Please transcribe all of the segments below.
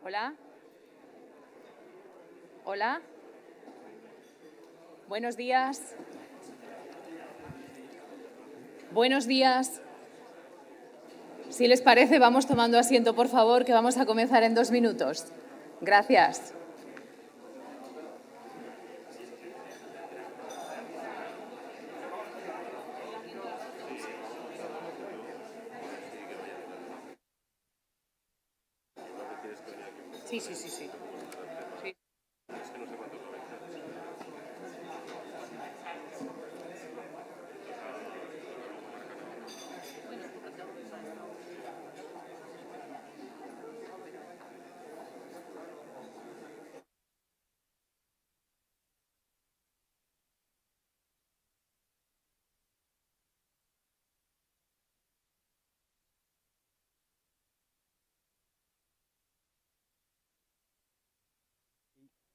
Hola. Hola. Buenos días. Buenos días. Si les parece, vamos tomando asiento, por favor, que vamos a comenzar en 2 minutos. Gracias. Sí.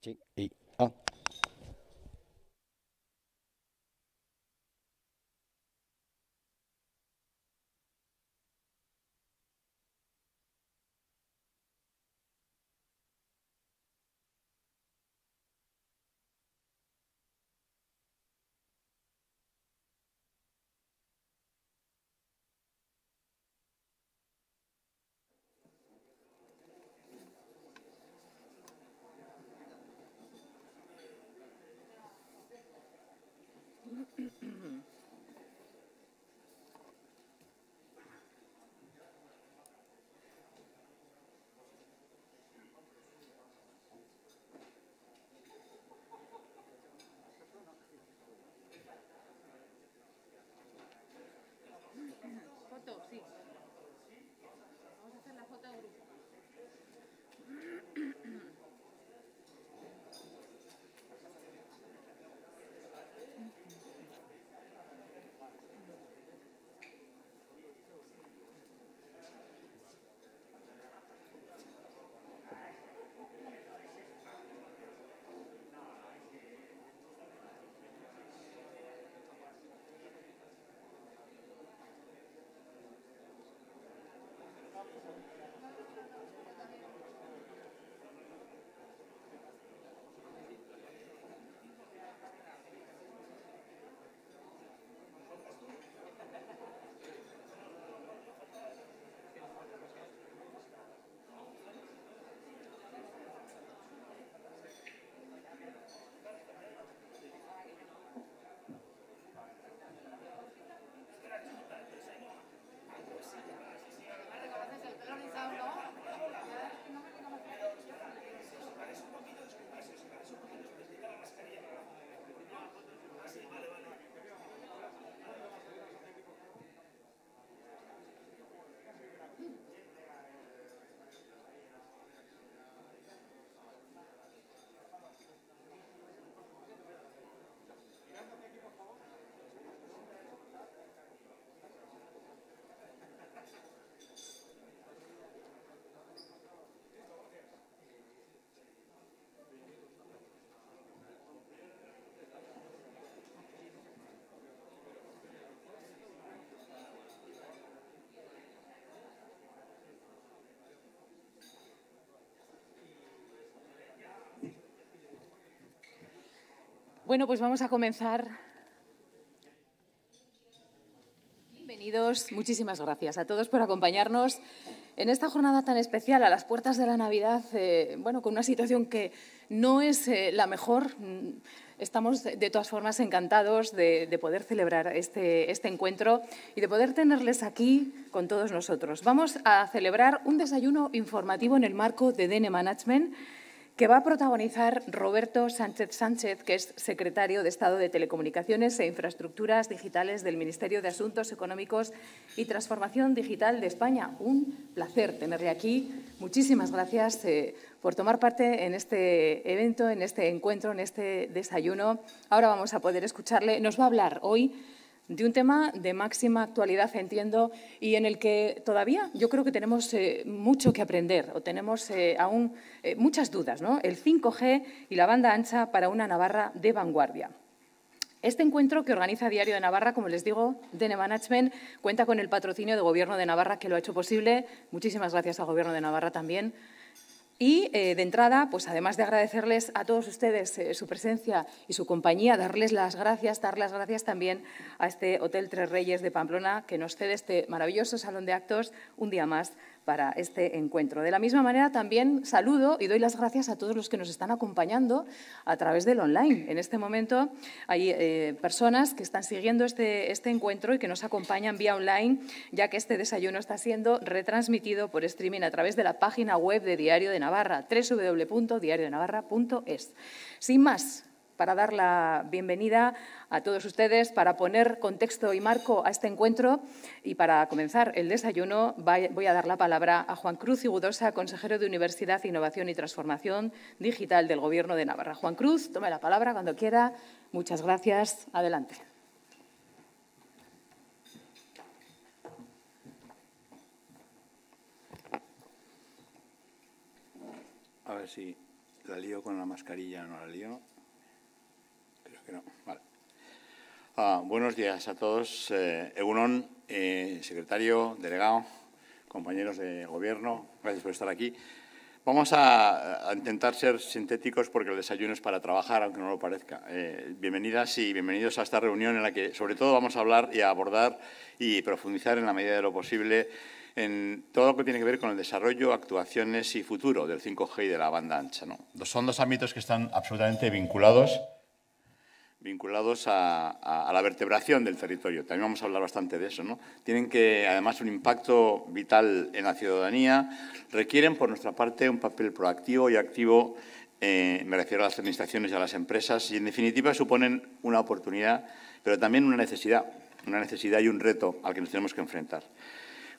Sí, y ah. Foto, sí. Vamos a hacer la foto de grupo. Bueno, pues vamos a comenzar. Bienvenidos, muchísimas gracias a todos por acompañarnos en esta jornada tan especial, a las puertas de la Navidad, con una situación que no es la mejor. Estamos, de todas formas, encantados de poder celebrar este encuentro y de poder tenerles aquí con todos nosotros. Vamos a celebrar un desayuno informativo en el marco de DN Management, que va a protagonizar Roberto Sánchez Sánchez, que es secretario de Estado de Telecomunicaciones e Infraestructuras Digitales del Ministerio de Asuntos Económicos y Transformación Digital de España. Un placer tenerle aquí. Muchísimas gracias por tomar parte en este evento, en este encuentro, en este desayuno. Ahora vamos a poder escucharle. Nos va a hablar hoy de un tema de máxima actualidad, entiendo, y en el que todavía yo creo que tenemos mucho que aprender o tenemos aún muchas dudas, ¿no? El 5G y la banda ancha para una Navarra de vanguardia. Este encuentro, que organiza Diario de Navarra, como les digo, DN Management, cuenta con el patrocinio del Gobierno de Navarra, que lo ha hecho posible. Muchísimas gracias al Gobierno de Navarra también. Y, de entrada, pues además de agradecerles a todos ustedes su presencia y su compañía, darles las gracias también a este Hotel Tres Reyes de Pamplona, que nos cede este maravilloso salón de actos un día más para este encuentro. De la misma manera, también saludo y doy las gracias a todos los que nos están acompañando a través del online. En este momento hay personas que están siguiendo este encuentro y que nos acompañan vía online, ya que este desayuno está siendo retransmitido por streaming a través de la página web de Diario de Navarra, www.diariodenavarra.es. Sin más, para dar la bienvenida a todos ustedes, para poner contexto y marco a este encuentro y para comenzar el desayuno, voy a dar la palabra a Juan Cruz Igudosa, consejero de Universidad, Innovación y Transformación Digital del Gobierno de Navarra. Juan Cruz, tome la palabra cuando quiera. Muchas gracias. Adelante. A ver si la lío con la mascarilla o no la lío. Creo que no. Vale. Buenos días a todos. Egunon, secretario, delegado, compañeros de Gobierno, gracias por estar aquí. Vamos a intentar ser sintéticos porque el desayuno es para trabajar, aunque no lo parezca. Bienvenidas y bienvenidos a esta reunión en la que, sobre todo, vamos a hablar y a abordar y profundizar en la medida de lo posible en todo lo que tiene que ver con el desarrollo, actuaciones y futuro del 5G y de la banda ancha, ¿no? Son dos ámbitos que están absolutamente vinculados a la vertebración del territorio. También vamos a hablar bastante de eso, ¿no? Tienen que, además, un impacto vital en la ciudadanía. Requieren, por nuestra parte, un papel proactivo y activo, me refiero a las administraciones y a las empresas, y, en definitiva, suponen una oportunidad, pero también una necesidad y un reto al que nos tenemos que enfrentar.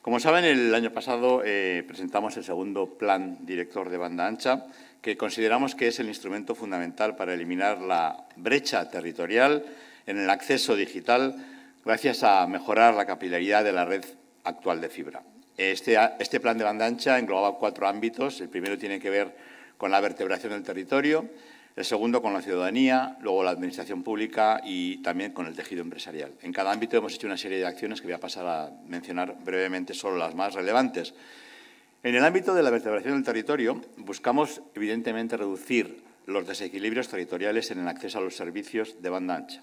Como saben, el año pasado presentamos el segundo Plan Director de Banda Ancha, que consideramos que es el instrumento fundamental para eliminar la brecha territorial en el acceso digital gracias a mejorar la capilaridad de la red actual de fibra. Este plan de banda ancha englobaba 4 ámbitos. El primero tiene que ver con la vertebración del territorio, el segundo con la ciudadanía, luego la administración pública y también con el tejido empresarial. En cada ámbito hemos hecho una serie de acciones que voy a pasar a mencionar brevemente, solo las más relevantes. En el ámbito de la vertebración del territorio, buscamos, evidentemente, reducir los desequilibrios territoriales en el acceso a los servicios de banda ancha,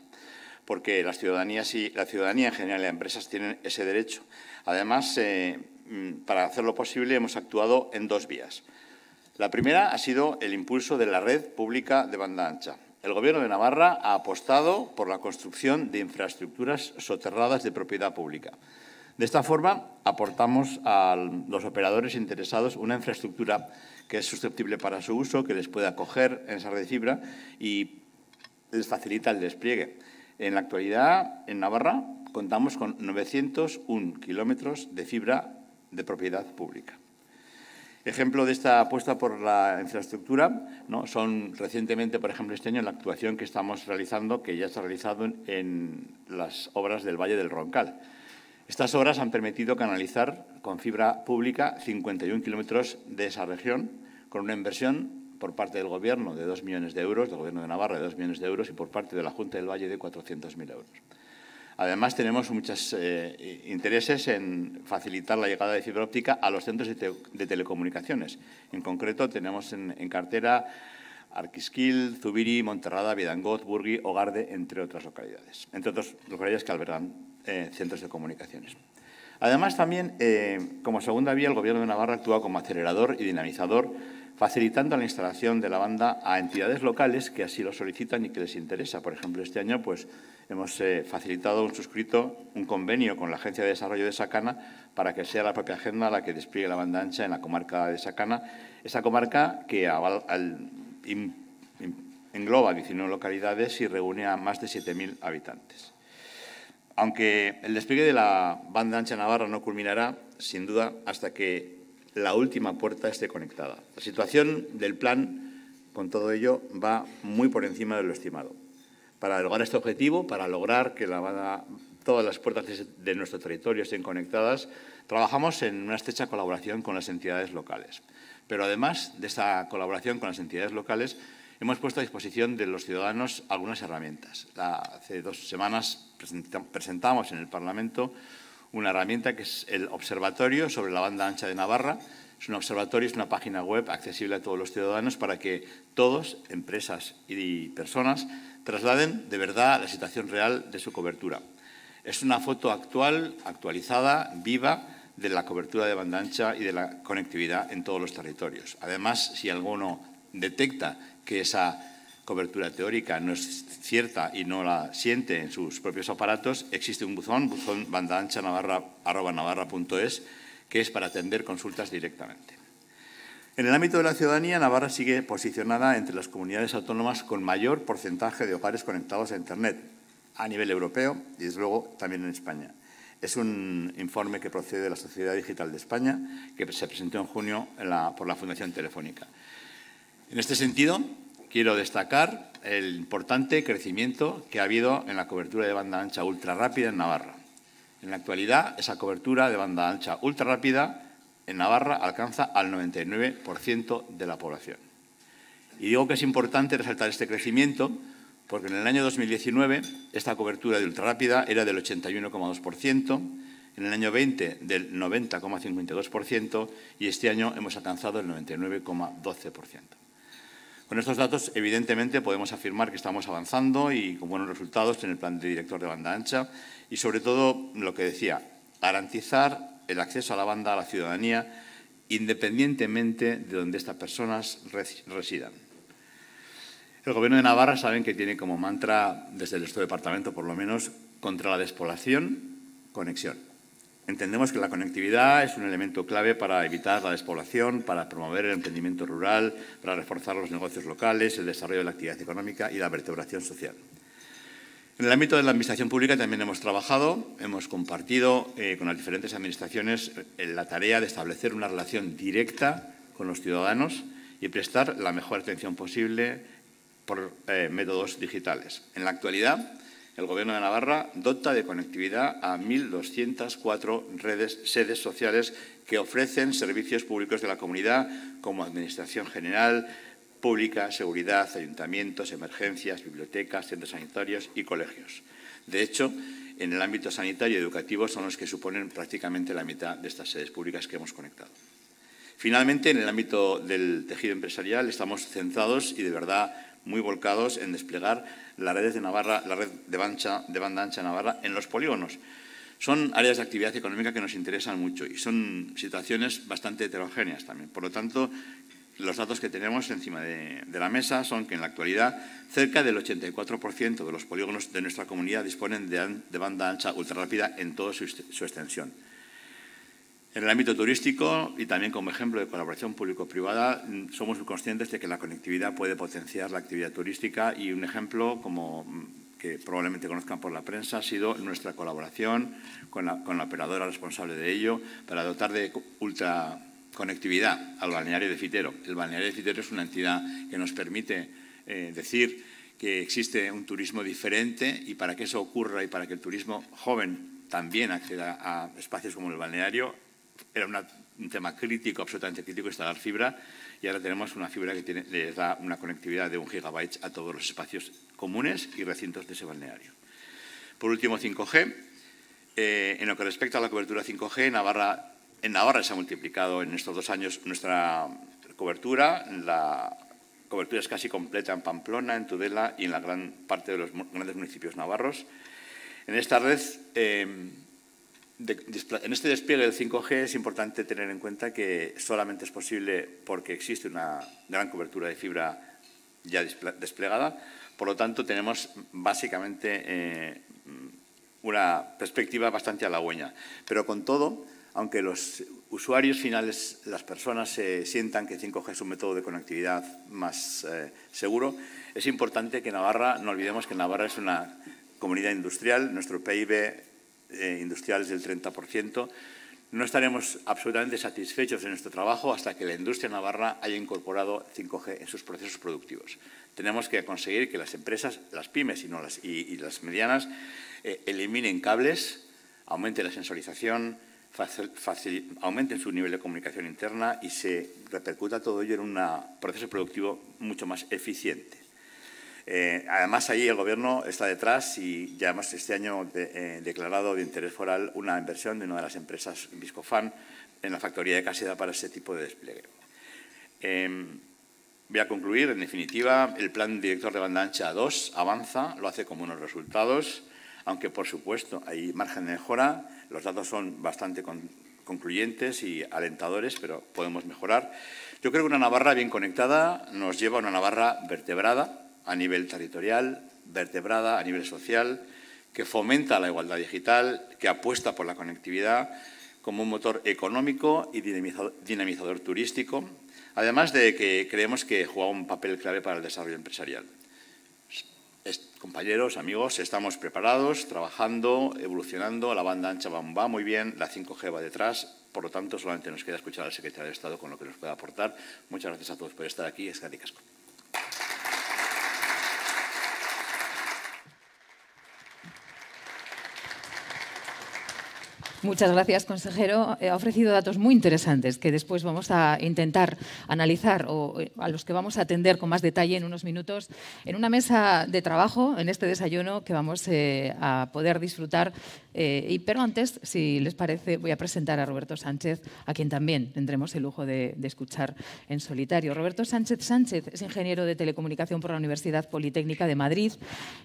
porque la ciudadanía en general y las empresas tienen ese derecho. Además, para hacerlo posible, hemos actuado en 2 vías. La primera ha sido el impulso de la red pública de banda ancha. El Gobierno de Navarra ha apostado por la construcción de infraestructuras soterradas de propiedad pública. De esta forma, aportamos a los operadores interesados una infraestructura que es susceptible para su uso, que les puede acoger en esa red de fibra y les facilita el despliegue. En la actualidad, en Navarra, contamos con 901 kilómetros de fibra de propiedad pública. Ejemplo de esta apuesta por la infraestructura, ¿no? Son recientemente, por ejemplo, este año, la actuación que estamos realizando, que ya está realizado en las obras del Valle del Roncal. Estas obras han permitido canalizar con fibra pública 51 kilómetros de esa región, con una inversión por parte del Gobierno de 2 millones de euros, del Gobierno de Navarra de 2 millones de euros y por parte de la Junta del Valle de 400.000 euros. Además, tenemos muchos intereses en facilitar la llegada de fibra óptica a los centros de telecomunicaciones. En concreto, tenemos en cartera Arquisquil, Zubiri, Monterrada, Vidangot, Burgui, Ogarde, entre otras localidades. Entre otras localidades que albergan centros de comunicaciones. Además, también, como segunda vía, el Gobierno de Navarra actúa como acelerador y dinamizador, facilitando la instalación de la banda a entidades locales que así lo solicitan y que les interesa. Por ejemplo, este año hemos facilitado suscrito un convenio con la Agencia de Desarrollo de Sacana para que sea la propia Agenda la que despliegue la banda ancha en la comarca de Sacana, esa comarca que engloba 19 localidades y reúne a más de 7.000 habitantes. Aunque el despliegue de la banda ancha navarra no culminará, sin duda, hasta que la última puerta esté conectada. La situación del plan, con todo ello, va muy por encima de lo estimado. Para lograr este objetivo, para lograr que todas las puertas de nuestro territorio estén conectadas, trabajamos en una estrecha colaboración con las entidades locales. Pero además de esta colaboración con las entidades locales, hemos puesto a disposición de los ciudadanos algunas herramientas. Hace 2 semanas presentamos en el Parlamento una herramienta que es el Observatorio sobre la banda ancha de Navarra, Es un observatorio, es una página web accesible a todos los ciudadanos para que todos, empresas y personas, trasladen de verdad la situación real de su cobertura. Es una foto actualizada, viva, de la cobertura de banda ancha y de la conectividad en todos los territorios. Además, si alguno detecta que esa cobertura teórica no es cierta y no la siente en sus propios aparatos, existe un buzón bandaancha@navarra.es, que es para atender consultas directamente. En el ámbito de la ciudadanía, Navarra sigue posicionada entre las comunidades autónomas con mayor porcentaje de hogares conectados a Internet a nivel europeo y, desde luego, también en España. Es un informe que procede de la Sociedad Digital de España, que se presentó en junio por la Fundación Telefónica. En este sentido, quiero destacar el importante crecimiento que ha habido en la cobertura de banda ancha ultrarrápida en Navarra. En la actualidad, esa cobertura de banda ancha ultrarrápida en Navarra alcanza al 99% de la población. Y digo que es importante resaltar este crecimiento porque en el año 2019 esta cobertura de ultrarrápida era del 81,2%, en el año 20 del 90,52% y este año hemos alcanzado el 99,12%. Con estos datos, evidentemente, podemos afirmar que estamos avanzando y con buenos resultados en el plan de director de banda ancha y, sobre todo, lo que decía, garantizar el acceso a la banda a la ciudadanía independientemente de donde estas personas residan. El Gobierno de Navarra saben que tiene como mantra, desde nuestro departamento por lo menos, contra la despoblación, conexión. Entendemos que la conectividad es un elemento clave para evitar la despoblación, para promover el emprendimiento rural, para reforzar los negocios locales, el desarrollo de la actividad económica y la vertebración social. En el ámbito de la administración pública también hemos trabajado, hemos compartido con las diferentes administraciones la tarea de establecer una relación directa con los ciudadanos y prestar la mejor atención posible por métodos digitales. En la actualidad, el Gobierno de Navarra dota de conectividad a 1.204 sedes sociales que ofrecen servicios públicos de la comunidad como Administración General, Pública, Seguridad, ayuntamientos, emergencias, bibliotecas, centros sanitarios y colegios. De hecho, en el ámbito sanitario y educativo son los que suponen prácticamente la mitad de estas sedes públicas que hemos conectado. Finalmente, en el ámbito del tejido empresarial estamos centrados y de verdad muy volcados en desplegar las redes de Navarra, la red de banda ancha Navarra en los polígonos. Son áreas de actividad económica que nos interesan mucho y son situaciones bastante heterogéneas también. Por lo tanto, los datos que tenemos encima de la mesa son que en la actualidad cerca del 84% de los polígonos de nuestra comunidad disponen de banda ancha ultrarrápida en toda su extensión. En el ámbito turístico y también como ejemplo de colaboración público-privada, somos muy conscientes de que la conectividad puede potenciar la actividad turística y un ejemplo que probablemente conozcan por la prensa ha sido nuestra colaboración con la operadora responsable de ello para dotar de ultraconectividad al balneario de Fitero. El balneario de Fitero es una entidad que nos permite decir que existe un turismo diferente y para que eso ocurra y para que el turismo joven también acceda a espacios como el balneario, era un tema crítico, absolutamente crítico, instalar fibra y ahora tenemos una fibra que les da una conectividad de 1 GB a todos los espacios comunes y recintos de ese balneario. Por último, 5G. En lo que respecta a la cobertura 5G, en Navarra se ha multiplicado en estos 2 años nuestra cobertura. La cobertura es casi completa en Pamplona, en Tudela y en la gran parte de los grandes municipios navarros. En esta red, en este despliegue del 5G es importante tener en cuenta que solamente es posible porque existe una gran cobertura de fibra ya desplegada. Por lo tanto, tenemos básicamente una perspectiva bastante halagüeña. Pero con todo, aunque los usuarios finales, las personas, sientan que 5G es un método de conectividad más seguro, es importante que Navarra, no olvidemos que Navarra es una comunidad industrial, nuestro PIB industrial es del 30%. No estaremos absolutamente satisfechos de nuestro trabajo hasta que la industria navarra haya incorporado 5G en sus procesos productivos. Tenemos que conseguir que las empresas, las pymes y las medianas, eliminen cables, aumenten la sensorización, aumenten su nivel de comunicación interna y se repercuta todo ello en un proceso productivo mucho más eficiente. Además, ahí el Gobierno está detrás y ya hemos este año declarado de interés foral una inversión de una de las empresas Viscofan en la factoría de Caseda para ese tipo de despliegue. Voy a concluir. En definitiva, el Plan Director de Banda Ancha 2 avanza, lo hace con buenos resultados, aunque, por supuesto, hay margen de mejora. Los datos son bastante concluyentes y alentadores, pero podemos mejorar. Yo creo que una Navarra bien conectada nos lleva a una Navarra vertebrada a nivel territorial, vertebrada a nivel social, que fomenta la igualdad digital, que apuesta por la conectividad como un motor económico y dinamizador turístico, además de que creemos que juega un papel clave para el desarrollo empresarial. Compañeros, amigos, estamos preparados, trabajando, evolucionando. La banda ancha va muy bien, la 5G va detrás. Por lo tanto, solamente nos queda escuchar al secretario de Estado con lo que nos pueda aportar. Muchas gracias a todos por estar aquí. Eskerrik asko. Muchas gracias, consejero. Ha ofrecido datos muy interesantes que después vamos a intentar analizar o a los que vamos a atender con más detalle en unos minutos en una mesa de trabajo, en este desayuno que vamos a poder disfrutar. Pero antes, si les parece, voy a presentar a Roberto Sánchez, a quien también tendremos el lujo de escuchar en solitario. Roberto Sánchez es ingeniero de telecomunicación por la Universidad Politécnica de Madrid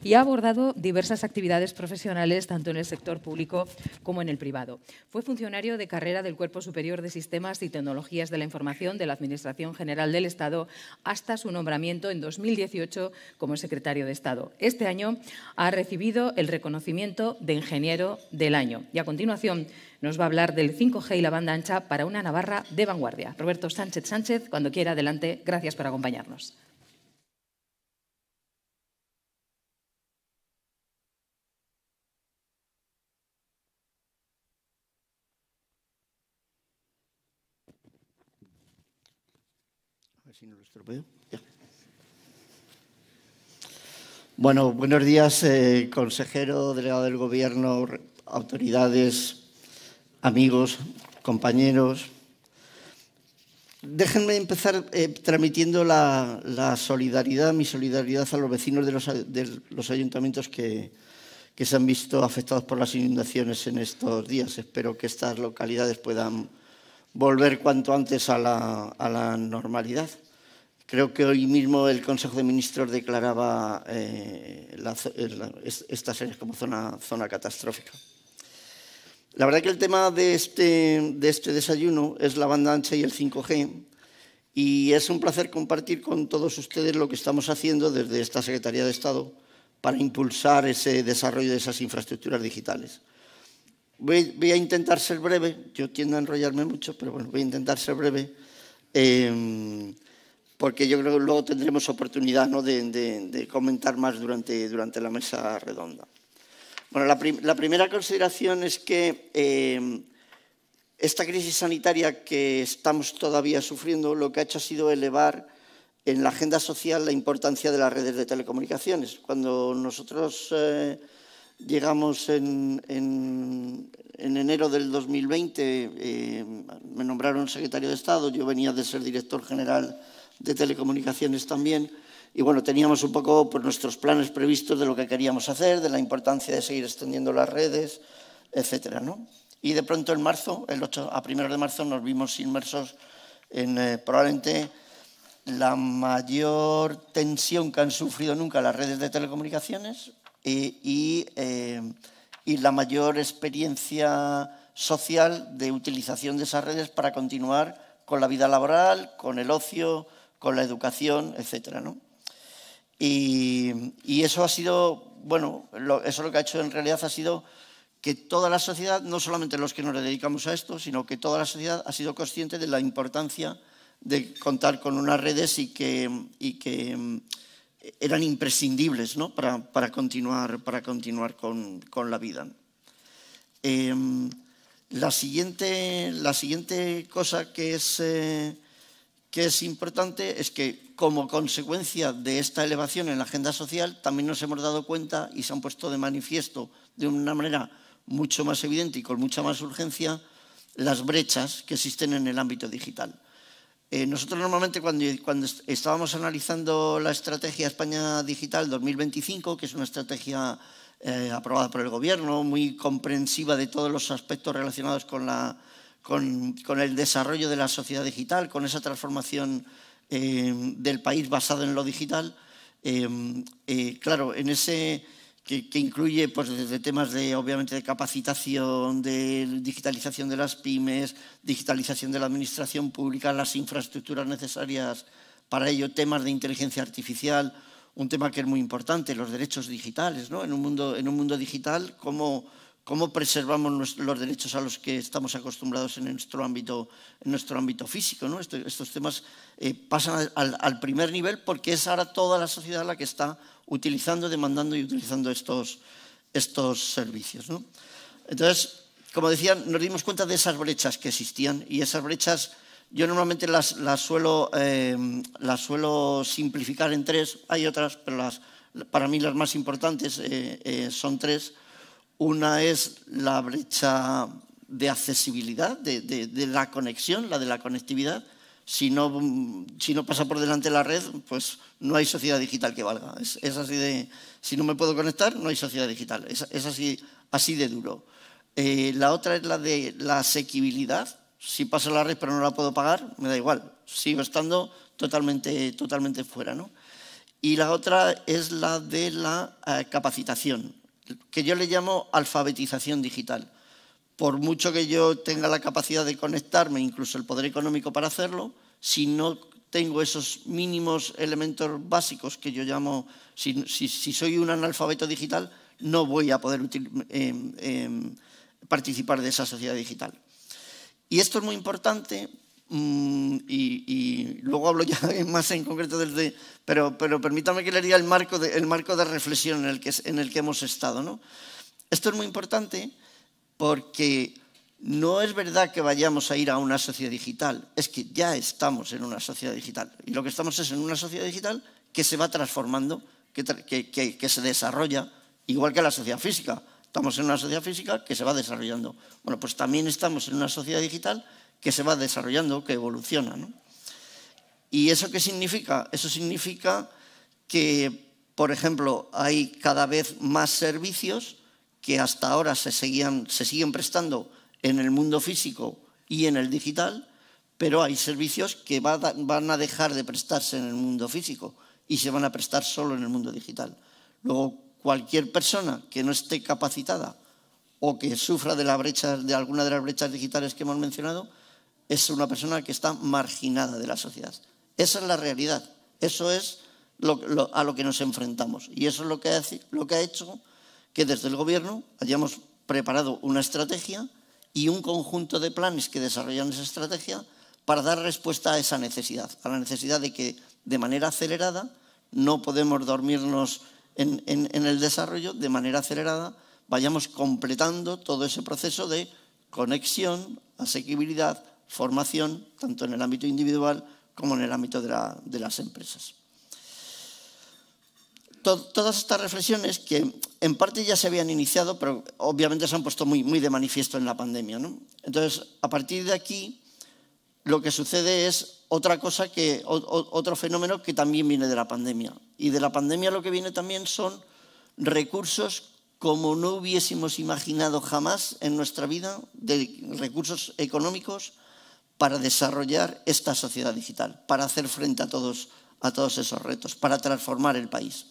y ha abordado diversas actividades profesionales tanto en el sector público como en el privado. Fue funcionario de carrera del Cuerpo Superior de Sistemas y Tecnologías de la Información de la Administración General del Estado hasta su nombramiento en 2018 como secretario de Estado. Este año ha recibido el reconocimiento de Ingeniero del Año. Y a continuación nos va a hablar del 5G y la banda ancha para una Navarra de vanguardia. Roberto Sánchez, cuando quiera, adelante. Gracias por acompañarnos. Si no lo estropeo. Ya. Bueno, buenos días, consejero, delegado del Gobierno, autoridades, amigos, compañeros. Déjenme empezar transmitiendo la solidaridad, mi solidaridad a los vecinos de los ayuntamientos que se han visto afectados por las inundaciones en estos días. Espero que estas localidades puedan volver cuanto antes a la normalidad. Creo que hoy mismo el Consejo de Ministros declaraba estas áreas como zona catastrófica. La verdad que el tema de este desayuno es la banda ancha y el 5G, y es un placer compartir con todos ustedes lo que estamos haciendo desde esta Secretaría de Estado para impulsar ese desarrollo de esas infraestructuras digitales. Voy a intentar ser breve, yo tiendo a enrollarme mucho, pero bueno, voy a intentar ser breve, porque yo creo que luego tendremos oportunidad, ¿no?, de comentar más durante la mesa redonda. Bueno, la primera consideración es que esta crisis sanitaria que estamos todavía sufriendo lo que ha hecho ha sido elevar en la agenda social la importancia de las redes de telecomunicaciones. Cuando nosotros llegamos en enero del 2020, me nombraron secretario de Estado, yo venía de ser director general de telecomunicaciones también, y bueno, teníamos un poco pues, nuestros planes previstos de lo que queríamos hacer, de la importancia de seguir extendiendo las redes, etcétera, ¿no? Y de pronto en marzo, a primeros de marzo, nos vimos inmersos en probablemente la mayor tensión que han sufrido nunca las redes de telecomunicaciones y la mayor experiencia social de utilización de esas redes para continuar con la vida laboral, con el ocio, con la educación, etcétera, ¿no? Y eso ha sido, bueno, eso lo que ha hecho en realidad ha sido que toda la sociedad, no solamente los que nos dedicamos a esto, sino que toda la sociedad ha sido consciente de la importancia de contar con unas redes y que eran imprescindibles, ¿no?, para continuar con la vida. La siguiente cosa que es importante es que, como consecuencia de esta elevación en la agenda social, también nos hemos dado cuenta y se han puesto de manifiesto de una manera mucho más evidente y con mucha más urgencia las brechas que existen en el ámbito digital. nosotros normalmente cuando estábamos analizando la estrategia España Digital 2025, que es una estrategia aprobada por el Gobierno, muy comprensiva de todos los aspectos relacionados con el desarrollo de la sociedad digital, con esa transformación del país basado en lo digital, claro, en ese que incluye pues, desde temas obviamente de capacitación, de digitalización de las pymes, digitalización de la administración pública, las infraestructuras necesarias para ello, temas de inteligencia artificial, un tema que es muy importante, los derechos digitales, ¿no? En un mundo digital, cómo preservamos los derechos a los que estamos acostumbrados en nuestro ámbito físico, ¿no? Estos temas pasan al primer nivel porque es ahora toda la sociedad la que está utilizando, demandando y utilizando estos servicios, ¿no? Entonces, como decía, nos dimos cuenta de esas brechas que existían y esas brechas yo normalmente las suelo simplificar en tres. Hay otras, pero para mí las más importantes son tres. Una es la brecha de accesibilidad, de la conexión, la de la conectividad. Si no pasa por delante la red, pues no hay sociedad digital que valga. Es así de, si no me puedo conectar, no hay sociedad digital. Es así de duro. La otra es la de la asequibilidad. Si pasa la red pero no la puedo pagar, me da igual. Sigo estando totalmente fuera, ¿no? Y la otra es la de la capacitación, que yo le llamo alfabetización digital. Por mucho que yo tenga la capacidad de conectarme, incluso el poder económico para hacerlo, si no tengo esos mínimos elementos básicos que yo llamo, si soy un analfabeto digital, no voy a poder participar de esa sociedad digital. Y esto es muy importante, y luego hablo ya más en concreto pero permítame que le diga el marco de reflexión en el que hemos estado, ¿no? Esto es muy importante porque no es verdad que vayamos a ir a una sociedad digital, es que ya estamos en una sociedad digital. Y lo que estamos es en una sociedad digital que se va transformando, que se desarrolla, igual que la sociedad física. Estamos en una sociedad física que se va desarrollando. Bueno, pues también estamos en una sociedad digital que se va desarrollando, que evoluciona, ¿no? ¿Y eso qué significa? Eso significa que, por ejemplo, hay cada vez más servicios que hasta ahora se siguen prestando en el mundo físico y en el digital, pero hay servicios que van a dejar de prestarse en el mundo físico y se van a prestar solo en el mundo digital. Luego, cualquier persona que no esté capacitada o que sufra de alguna de las brechas digitales que hemos mencionado, es una persona que está marginada de la sociedad. Esa es la realidad. Eso es a lo que nos enfrentamos. Y eso es lo que ha hecho que desde el Gobierno hayamos preparado una estrategia y un conjunto de planes que desarrollan esa estrategia para dar respuesta a esa necesidad, a la necesidad de que de manera acelerada no podemos dormirnos en el desarrollo, de manera acelerada vayamos completando todo ese proceso de conexión, asequibilidad, formación, tanto en el ámbito individual como en el ámbito de las empresas. Todas estas reflexiones que en parte ya se habían iniciado, pero obviamente se han puesto muy de manifiesto en la pandemia, ¿no? Entonces, a partir de aquí, lo que sucede es otro fenómeno que también viene de la pandemia. Y de la pandemia lo que viene también son recursos como no hubiésemos imaginado jamás en nuestra vida, de recursos económicos para desarrollar esta sociedad digital, para hacer frente a todos esos retos, para transformar el país.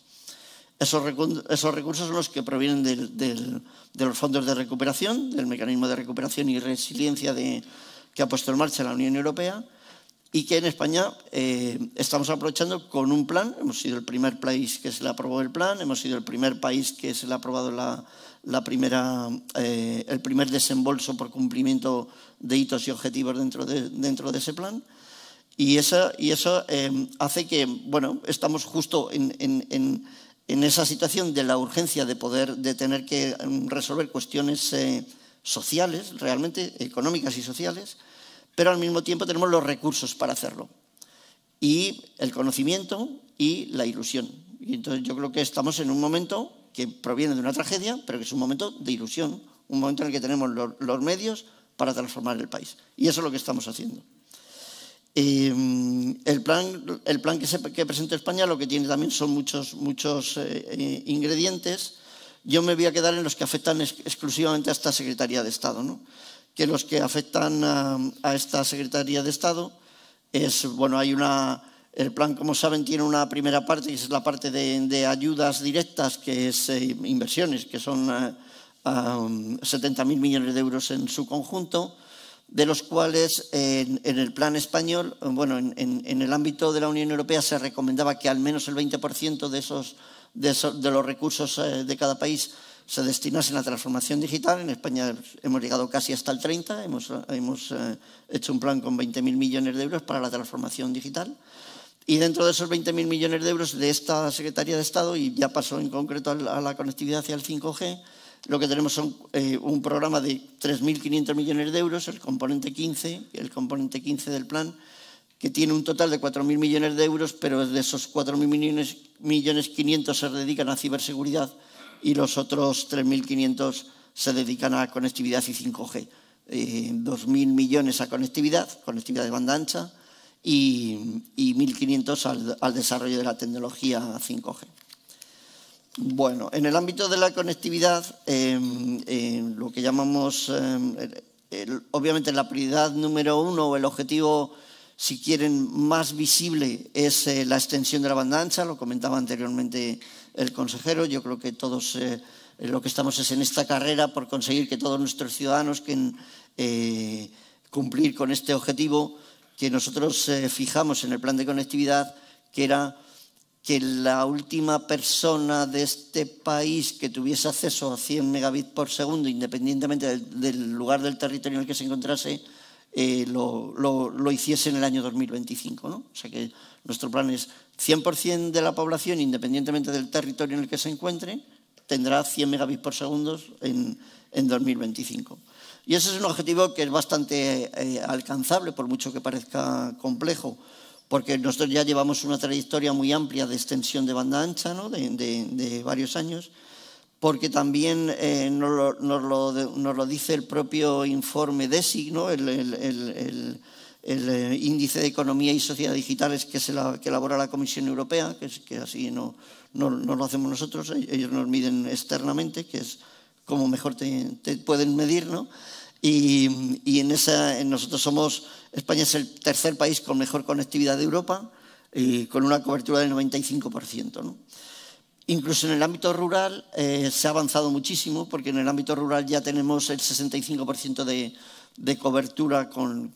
Esos recursos son los que provienen de los fondos de recuperación, del mecanismo de recuperación y resiliencia que ha puesto en marcha la Unión Europea y que en España estamos aprovechando con un plan. Hemos sido el primer país que se le aprobó el plan, hemos sido el primer país que se le ha aprobado el primer desembolso por cumplimiento de hitos y objetivos dentro de ese plan. Y eso hace que, bueno, estamos justo en esa situación de la urgencia de tener que resolver cuestiones sociales, realmente económicas y sociales, pero al mismo tiempo tenemos los recursos para hacerlo, y el conocimiento y la ilusión. Y entonces yo creo que estamos en un momento que proviene de una tragedia, pero que es un momento de ilusión, un momento en el que tenemos los medios para transformar el país. Y eso es lo que estamos haciendo. El plan que presentó España lo que tiene también son muchos ingredientes. Yo me voy a quedar en los que afectan exclusivamente a esta Secretaría de Estado, ¿no? Que los que afectan a esta Secretaría de Estado es, bueno, el plan, como saben, tiene una primera parte, que es la parte de ayudas directas, que es inversiones, que son 70.000 millones de euros en su conjunto, de los cuales en el plan español, bueno, en el ámbito de la Unión Europea se recomendaba que al menos el 20% de los recursos de cada país se destinasen a la transformación digital. En España hemos llegado casi hasta el 30%, hemos hecho un plan con 20.000 millones de euros para la transformación digital. Y dentro de esos 20.000 millones de euros de esta Secretaría de Estado, y ya pasó en concreto a la conectividad hacia el 5G, lo que tenemos son un programa de 3.500 millones de euros, el componente 15 del plan, que tiene un total de 4.000 millones de euros, pero de esos 4.000 millones 500 se dedican a ciberseguridad y los otros 3.500 se dedican a conectividad y 5G. 2.000 millones a conectividad de banda ancha, y 1.500 al desarrollo de la tecnología 5G. Bueno, en el ámbito de la conectividad, lo que llamamos, obviamente la prioridad número 1 o el objetivo, si quieren, más visible es la extensión de la banda ancha, lo comentaba anteriormente el consejero. Yo creo que todos lo que estamos es en esta carrera por conseguir que todos nuestros ciudadanos cumplir con este objetivo que nosotros fijamos en el plan de conectividad, que era que la última persona de este país que tuviese acceso a 100 megabits por segundo, independientemente del lugar del territorio en el que se encontrase, lo hiciese en el año 2025, ¿no? O sea que nuestro plan es 100% de la población, independientemente del territorio en el que se encuentre, tendrá 100 megabits por segundo en 2025. Y ese es un objetivo que es bastante alcanzable, por mucho que parezca complejo, porque nosotros ya llevamos una trayectoria muy amplia de extensión de banda ancha, ¿no? de varios años, porque también nos lo dice el propio informe DESIG, ¿no? el índice de economía y sociedad digitales que elabora la Comisión Europea, que así no lo hacemos nosotros, ellos nos miden externamente, que es como mejor te pueden medir, ¿no? Y nosotros España es el tercer país con mejor conectividad de Europa, y con una cobertura del 95%, ¿no? Incluso en el ámbito rural se ha avanzado muchísimo, porque en el ámbito rural ya tenemos el 65% de cobertura con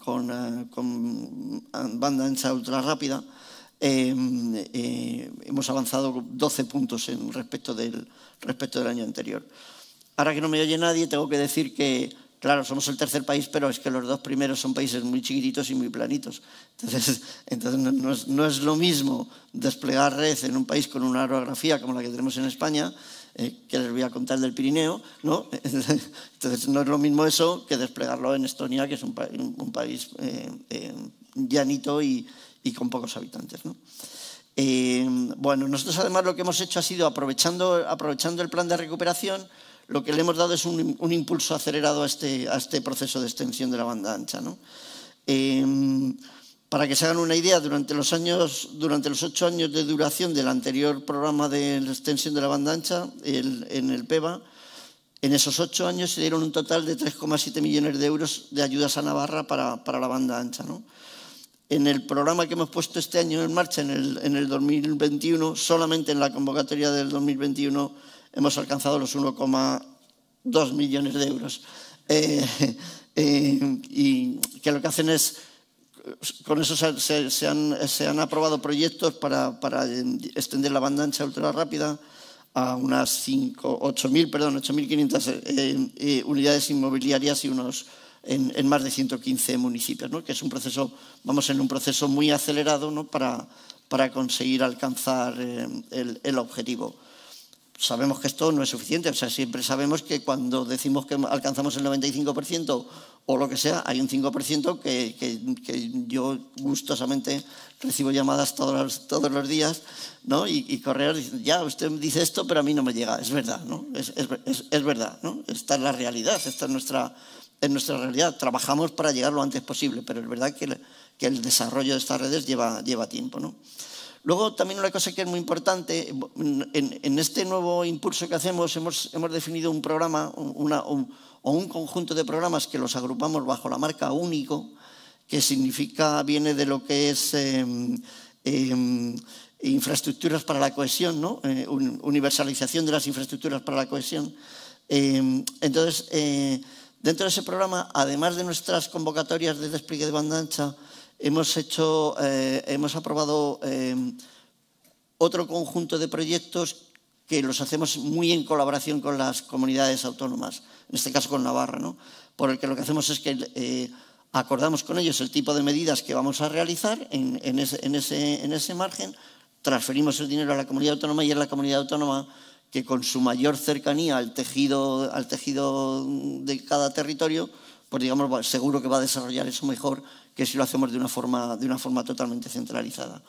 banda ancha ultra rápida. Hemos avanzado 12 puntos respecto del año anterior. Ahora que no me oye nadie, tengo que decir que, claro, somos el tercer país, pero es que los dos primeros son países muy chiquititos y muy planitos. Entonces no es lo mismo desplegar red en un país con una orografía como la que tenemos en España, que les voy a contar del Pirineo, ¿no? Entonces no es lo mismo eso que desplegarlo en Estonia, que es un país llanito y con pocos habitantes, ¿no? Bueno, nosotros además lo que hemos hecho ha sido, aprovechando el plan de recuperación, lo que le hemos dado es un impulso acelerado a este proceso de extensión de la banda ancha, ¿no? Para que se hagan una idea, durante los 8 años de duración del anterior programa de extensión de la banda ancha, en el PEVA, en esos 8 años se dieron un total de 3,7 millones de euros de ayudas a Navarra para la banda ancha, ¿no? En el programa que hemos puesto este año en marcha, en el 2021, solamente en la convocatoria del 2021 hemos alcanzado los 1,2 millones de euros. Y que lo que hacen es, con eso se han aprobado proyectos para extender la banda ancha ultra rápida a unas 8.500 unidades inmobiliarias y en más de 115 municipios, ¿no? Que es un proceso, vamos en un proceso muy acelerado, ¿no? para conseguir alcanzar el objetivo. Sabemos que esto no es suficiente, o sea, siempre sabemos que cuando decimos que alcanzamos el 95% o lo que sea, hay un 5% que yo gustosamente recibo llamadas todos los días, ¿no? Y correos dicen, ya, usted dice esto, pero a mí no me llega. Es verdad, ¿no? Es verdad, ¿no? Esta es la realidad, esta es en nuestra realidad. Trabajamos para llegar lo antes posible, pero es verdad que el desarrollo de estas redes lleva tiempo, ¿no? Luego, también una cosa que es muy importante, en este nuevo impulso que hacemos hemos definido un programa o un conjunto de programas que los agrupamos bajo la marca Único, que viene de lo que es infraestructuras para la cohesión, ¿no? Universalización de las infraestructuras para la cohesión. Entonces, dentro de ese programa, además de nuestras convocatorias de despliegue de banda ancha, hemos aprobado otro conjunto de proyectos que los hacemos muy en colaboración con las comunidades autónomas, en este caso con Navarra, ¿no? Por el que lo que hacemos es que acordamos con ellos el tipo de medidas que vamos a realizar en ese margen, transferimos el dinero a la comunidad autónoma y es la comunidad autónoma que con su mayor cercanía al tejido de cada territorio, pues digamos, seguro que va a desarrollar eso mejor que si lo hacemos de una forma totalmente centralizada.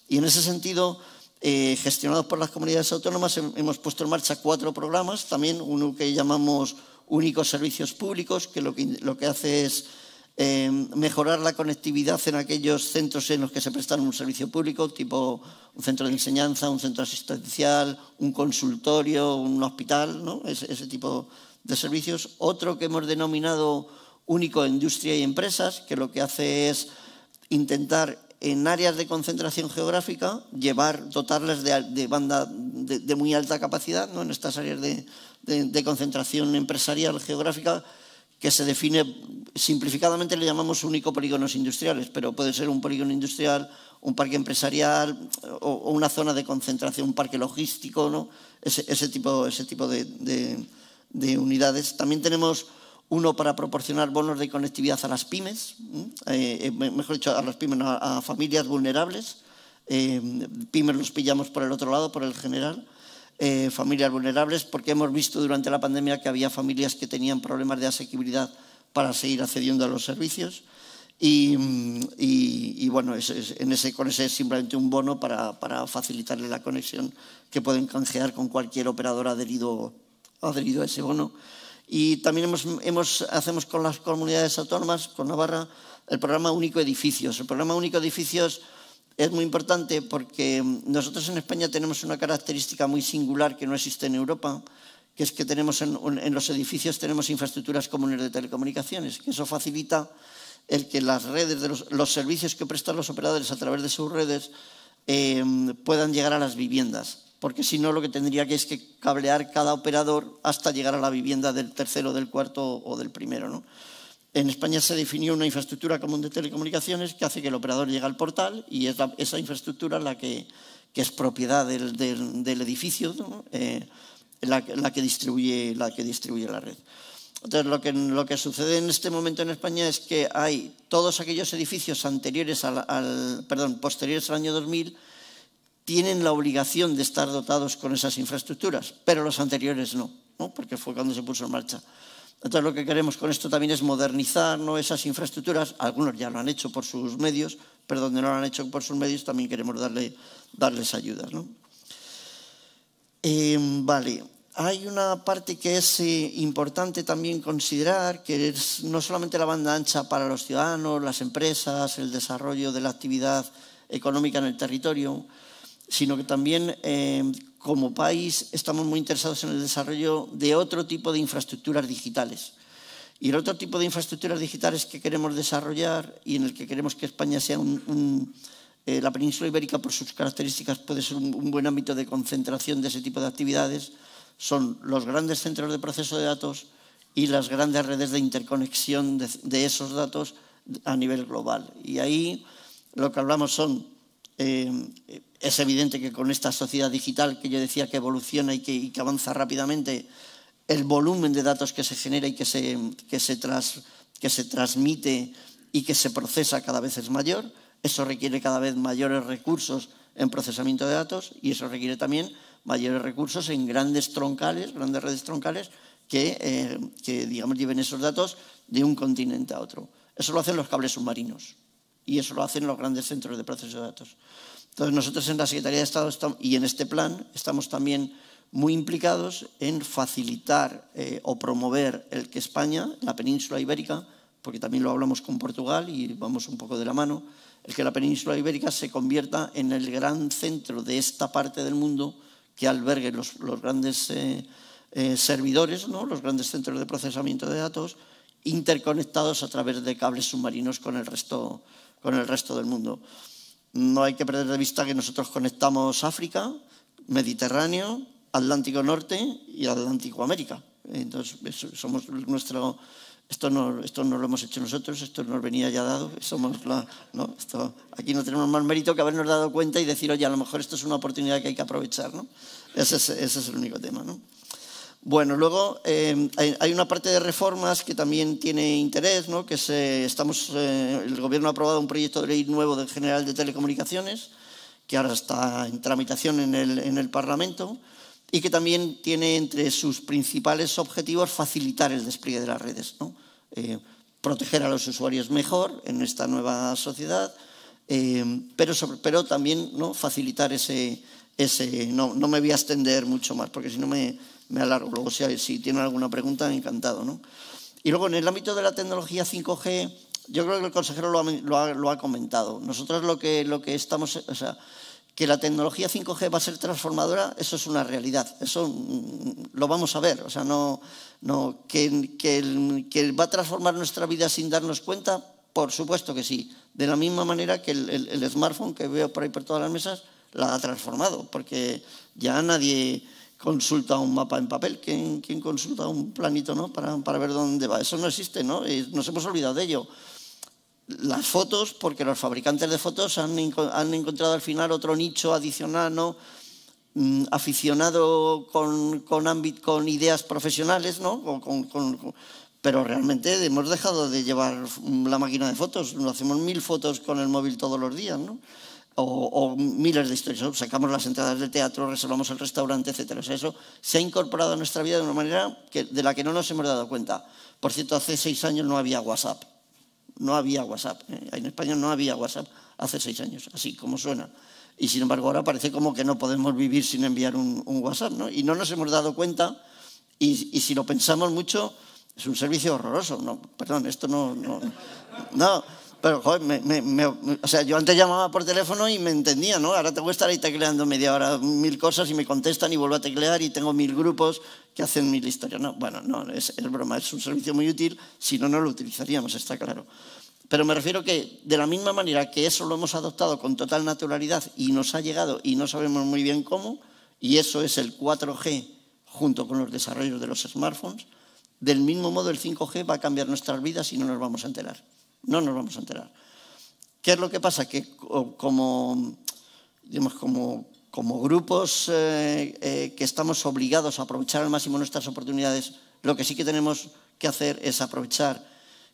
Y en ese sentido, gestionados por las comunidades autónomas, hemos puesto en marcha 4 programas, también uno que llamamos Únicos Servicios Públicos, que lo que hace es mejorar la conectividad en aquellos centros en los que se prestan un servicio público, tipo un centro de enseñanza, un centro asistencial, un consultorio, un hospital, ¿no? Ese tipo de servicios. Otro que hemos denominado Único Industria y Empresas, que lo que hace es intentar en áreas de concentración geográfica dotarles de banda de muy alta capacidad, ¿no? En estas áreas de concentración empresarial geográfica, que se define, simplificadamente le llamamos único polígonos industriales, pero puede ser un polígono industrial, un parque empresarial o una zona de concentración, un parque logístico, ¿no? Ese tipo de unidades. También tenemos uno para proporcionar bonos de conectividad a las pymes, mejor dicho, a las pymes, a familias vulnerables. Pymes los pillamos por el otro lado, por el general. Familias vulnerables, porque hemos visto durante la pandemia que había familias que tenían problemas de asequibilidad para seguir accediendo a los servicios y bueno, con ese es simplemente un bono para facilitarle la conexión que pueden canjear con cualquier operador adherido a ese bono. Y también hacemos con las comunidades autónomas, con Navarra, el programa Único Edificios. El programa Único Edificios es muy importante porque nosotros en España tenemos una característica muy singular que no existe en Europa, que es que tenemos en los edificios tenemos infraestructuras comunes de telecomunicaciones, que eso facilita el que las redes, los servicios que prestan los operadores a través de sus redes puedan llegar a las viviendas, porque si no lo que tendría que es que cablear cada operador hasta llegar a la vivienda del tercero, del cuarto o del primero, ¿no? En España se definió una infraestructura común de telecomunicaciones que hace que el operador llegue al portal y es esa infraestructura la que es propiedad del edificio, ¿no? la que distribuye la red. Entonces, lo que sucede en este momento en España es que hay todos aquellos edificios posteriores al año 2000 tienen la obligación de estar dotados con esas infraestructuras, pero los anteriores no, porque fue cuando se puso en marcha. Entonces, lo que queremos con esto también es modernizar, ¿no?, esas infraestructuras. Algunos ya lo han hecho por sus medios, pero donde no lo han hecho por sus medios también queremos darles ayudas, ¿no? Vale. Hay una parte que es importante también considerar, que es no solamente la banda ancha para los ciudadanos, las empresas, el desarrollo de la actividad económica en el territorio, sino que también como país estamos muy interesados en el desarrollo de otro tipo de infraestructuras digitales. Y el otro tipo de infraestructuras digitales que queremos desarrollar y en el que queremos que España sea la península ibérica, por sus características, puede ser un buen ámbito de concentración de ese tipo de actividades, son los grandes centros de proceso de datos y las grandes redes de interconexión de esos datos a nivel global. Y ahí lo que hablamos son... es evidente que con esta sociedad digital que yo decía que evoluciona y que avanza rápidamente, el volumen de datos que se genera y que se transmite y que se procesa cada vez es mayor. Eso requiere cada vez mayores recursos en procesamiento de datos y eso requiere también mayores recursos en grandes redes troncales que digamos, lleven esos datos de un continente a otro. Eso lo hacen los cables submarinos y eso lo hacen los grandes centros de proceso de datos. Entonces, nosotros en la Secretaría de Estado y en este plan estamos también muy implicados en facilitar o promover el que España, la península ibérica, porque también lo hablamos con Portugal y vamos un poco de la mano, el que la península ibérica se convierta en el gran centro de esta parte del mundo que albergue los grandes servidores, ¿no? Los grandes centros de procesamiento de datos interconectados a través de cables submarinos con el resto del mundo. No hay que perder de vista que nosotros conectamos África, Mediterráneo, Atlántico Norte y Atlántico América. Entonces, somos esto no lo hemos hecho nosotros, esto nos venía ya dado. Aquí no tenemos más mérito que habernos dado cuenta y decir, oye, a lo mejor esto es una oportunidad que hay que aprovechar, ¿no? Ese es el único tema, ¿no? Bueno, luego hay una parte de reformas que también tiene interés, ¿no? Que el Gobierno ha aprobado un proyecto de ley nuevo general de telecomunicaciones, que ahora está en tramitación en el Parlamento, y que también tiene entre sus principales objetivos facilitar el despliegue de las redes, ¿no? Proteger a los usuarios mejor en esta nueva sociedad, pero también, ¿no? Facilitar no me voy a extender mucho más, porque si no me alargo. Luego, si tienen alguna pregunta, encantado, ¿no? Y luego, en el ámbito de la tecnología 5G, yo creo que el consejero lo ha comentado. Nosotros lo que estamos... O sea, que la tecnología 5G va a ser transformadora, eso es una realidad. Eso lo vamos a ver. O sea, que va a transformar nuestra vida sin darnos cuenta, por supuesto que sí. De la misma manera que el smartphone que veo por ahí por todas las mesas la ha transformado, porque ya nadie consulta un mapa en papel. ¿Quién consulta un planito, ¿no? para ver dónde va? Eso no existe, ¿no? Nos hemos olvidado de ello. Las fotos, porque los fabricantes de fotos han encontrado al final otro nicho adicional, ¿no? Aficionado con ideas profesionales, ¿no? Pero realmente hemos dejado de llevar la máquina de fotos. Hacemos 1000 fotos con el móvil todos los días, ¿no? O miles de historias. Sacamos las entradas de teatro, reservamos el restaurante, etcétera. O sea, eso se ha incorporado a nuestra vida de una manera de la que no nos hemos dado cuenta. Por cierto, hace 6 años no había WhatsApp. No había WhatsApp. En España no había WhatsApp hace 6 años, así como suena. Y sin embargo ahora parece como que no podemos vivir sin enviar un WhatsApp, ¿no? Y no nos hemos dado cuenta, y si lo pensamos mucho, es un servicio horroroso. No, perdón, esto no, pero joder, o sea, yo antes llamaba por teléfono y me entendía, ¿no? Ahora tengo que estar ahí tecleando media hora 1000 cosas y me contestan y vuelvo a teclear y tengo 1000 grupos que hacen 1000 historias. No, bueno, no, es broma, es un servicio muy útil, si no, no lo utilizaríamos, está claro. Pero me refiero que de la misma manera que eso lo hemos adoptado con total naturalidad y nos ha llegado y no sabemos muy bien cómo, y eso es el 4G junto con los desarrollos de los smartphones, del mismo modo el 5G va a cambiar nuestras vidas y no nos vamos a enterar. No nos vamos a enterar. ¿Qué es lo que pasa? Que como grupos que estamos obligados a aprovechar al máximo nuestras oportunidades, lo que sí que tenemos que hacer es aprovechar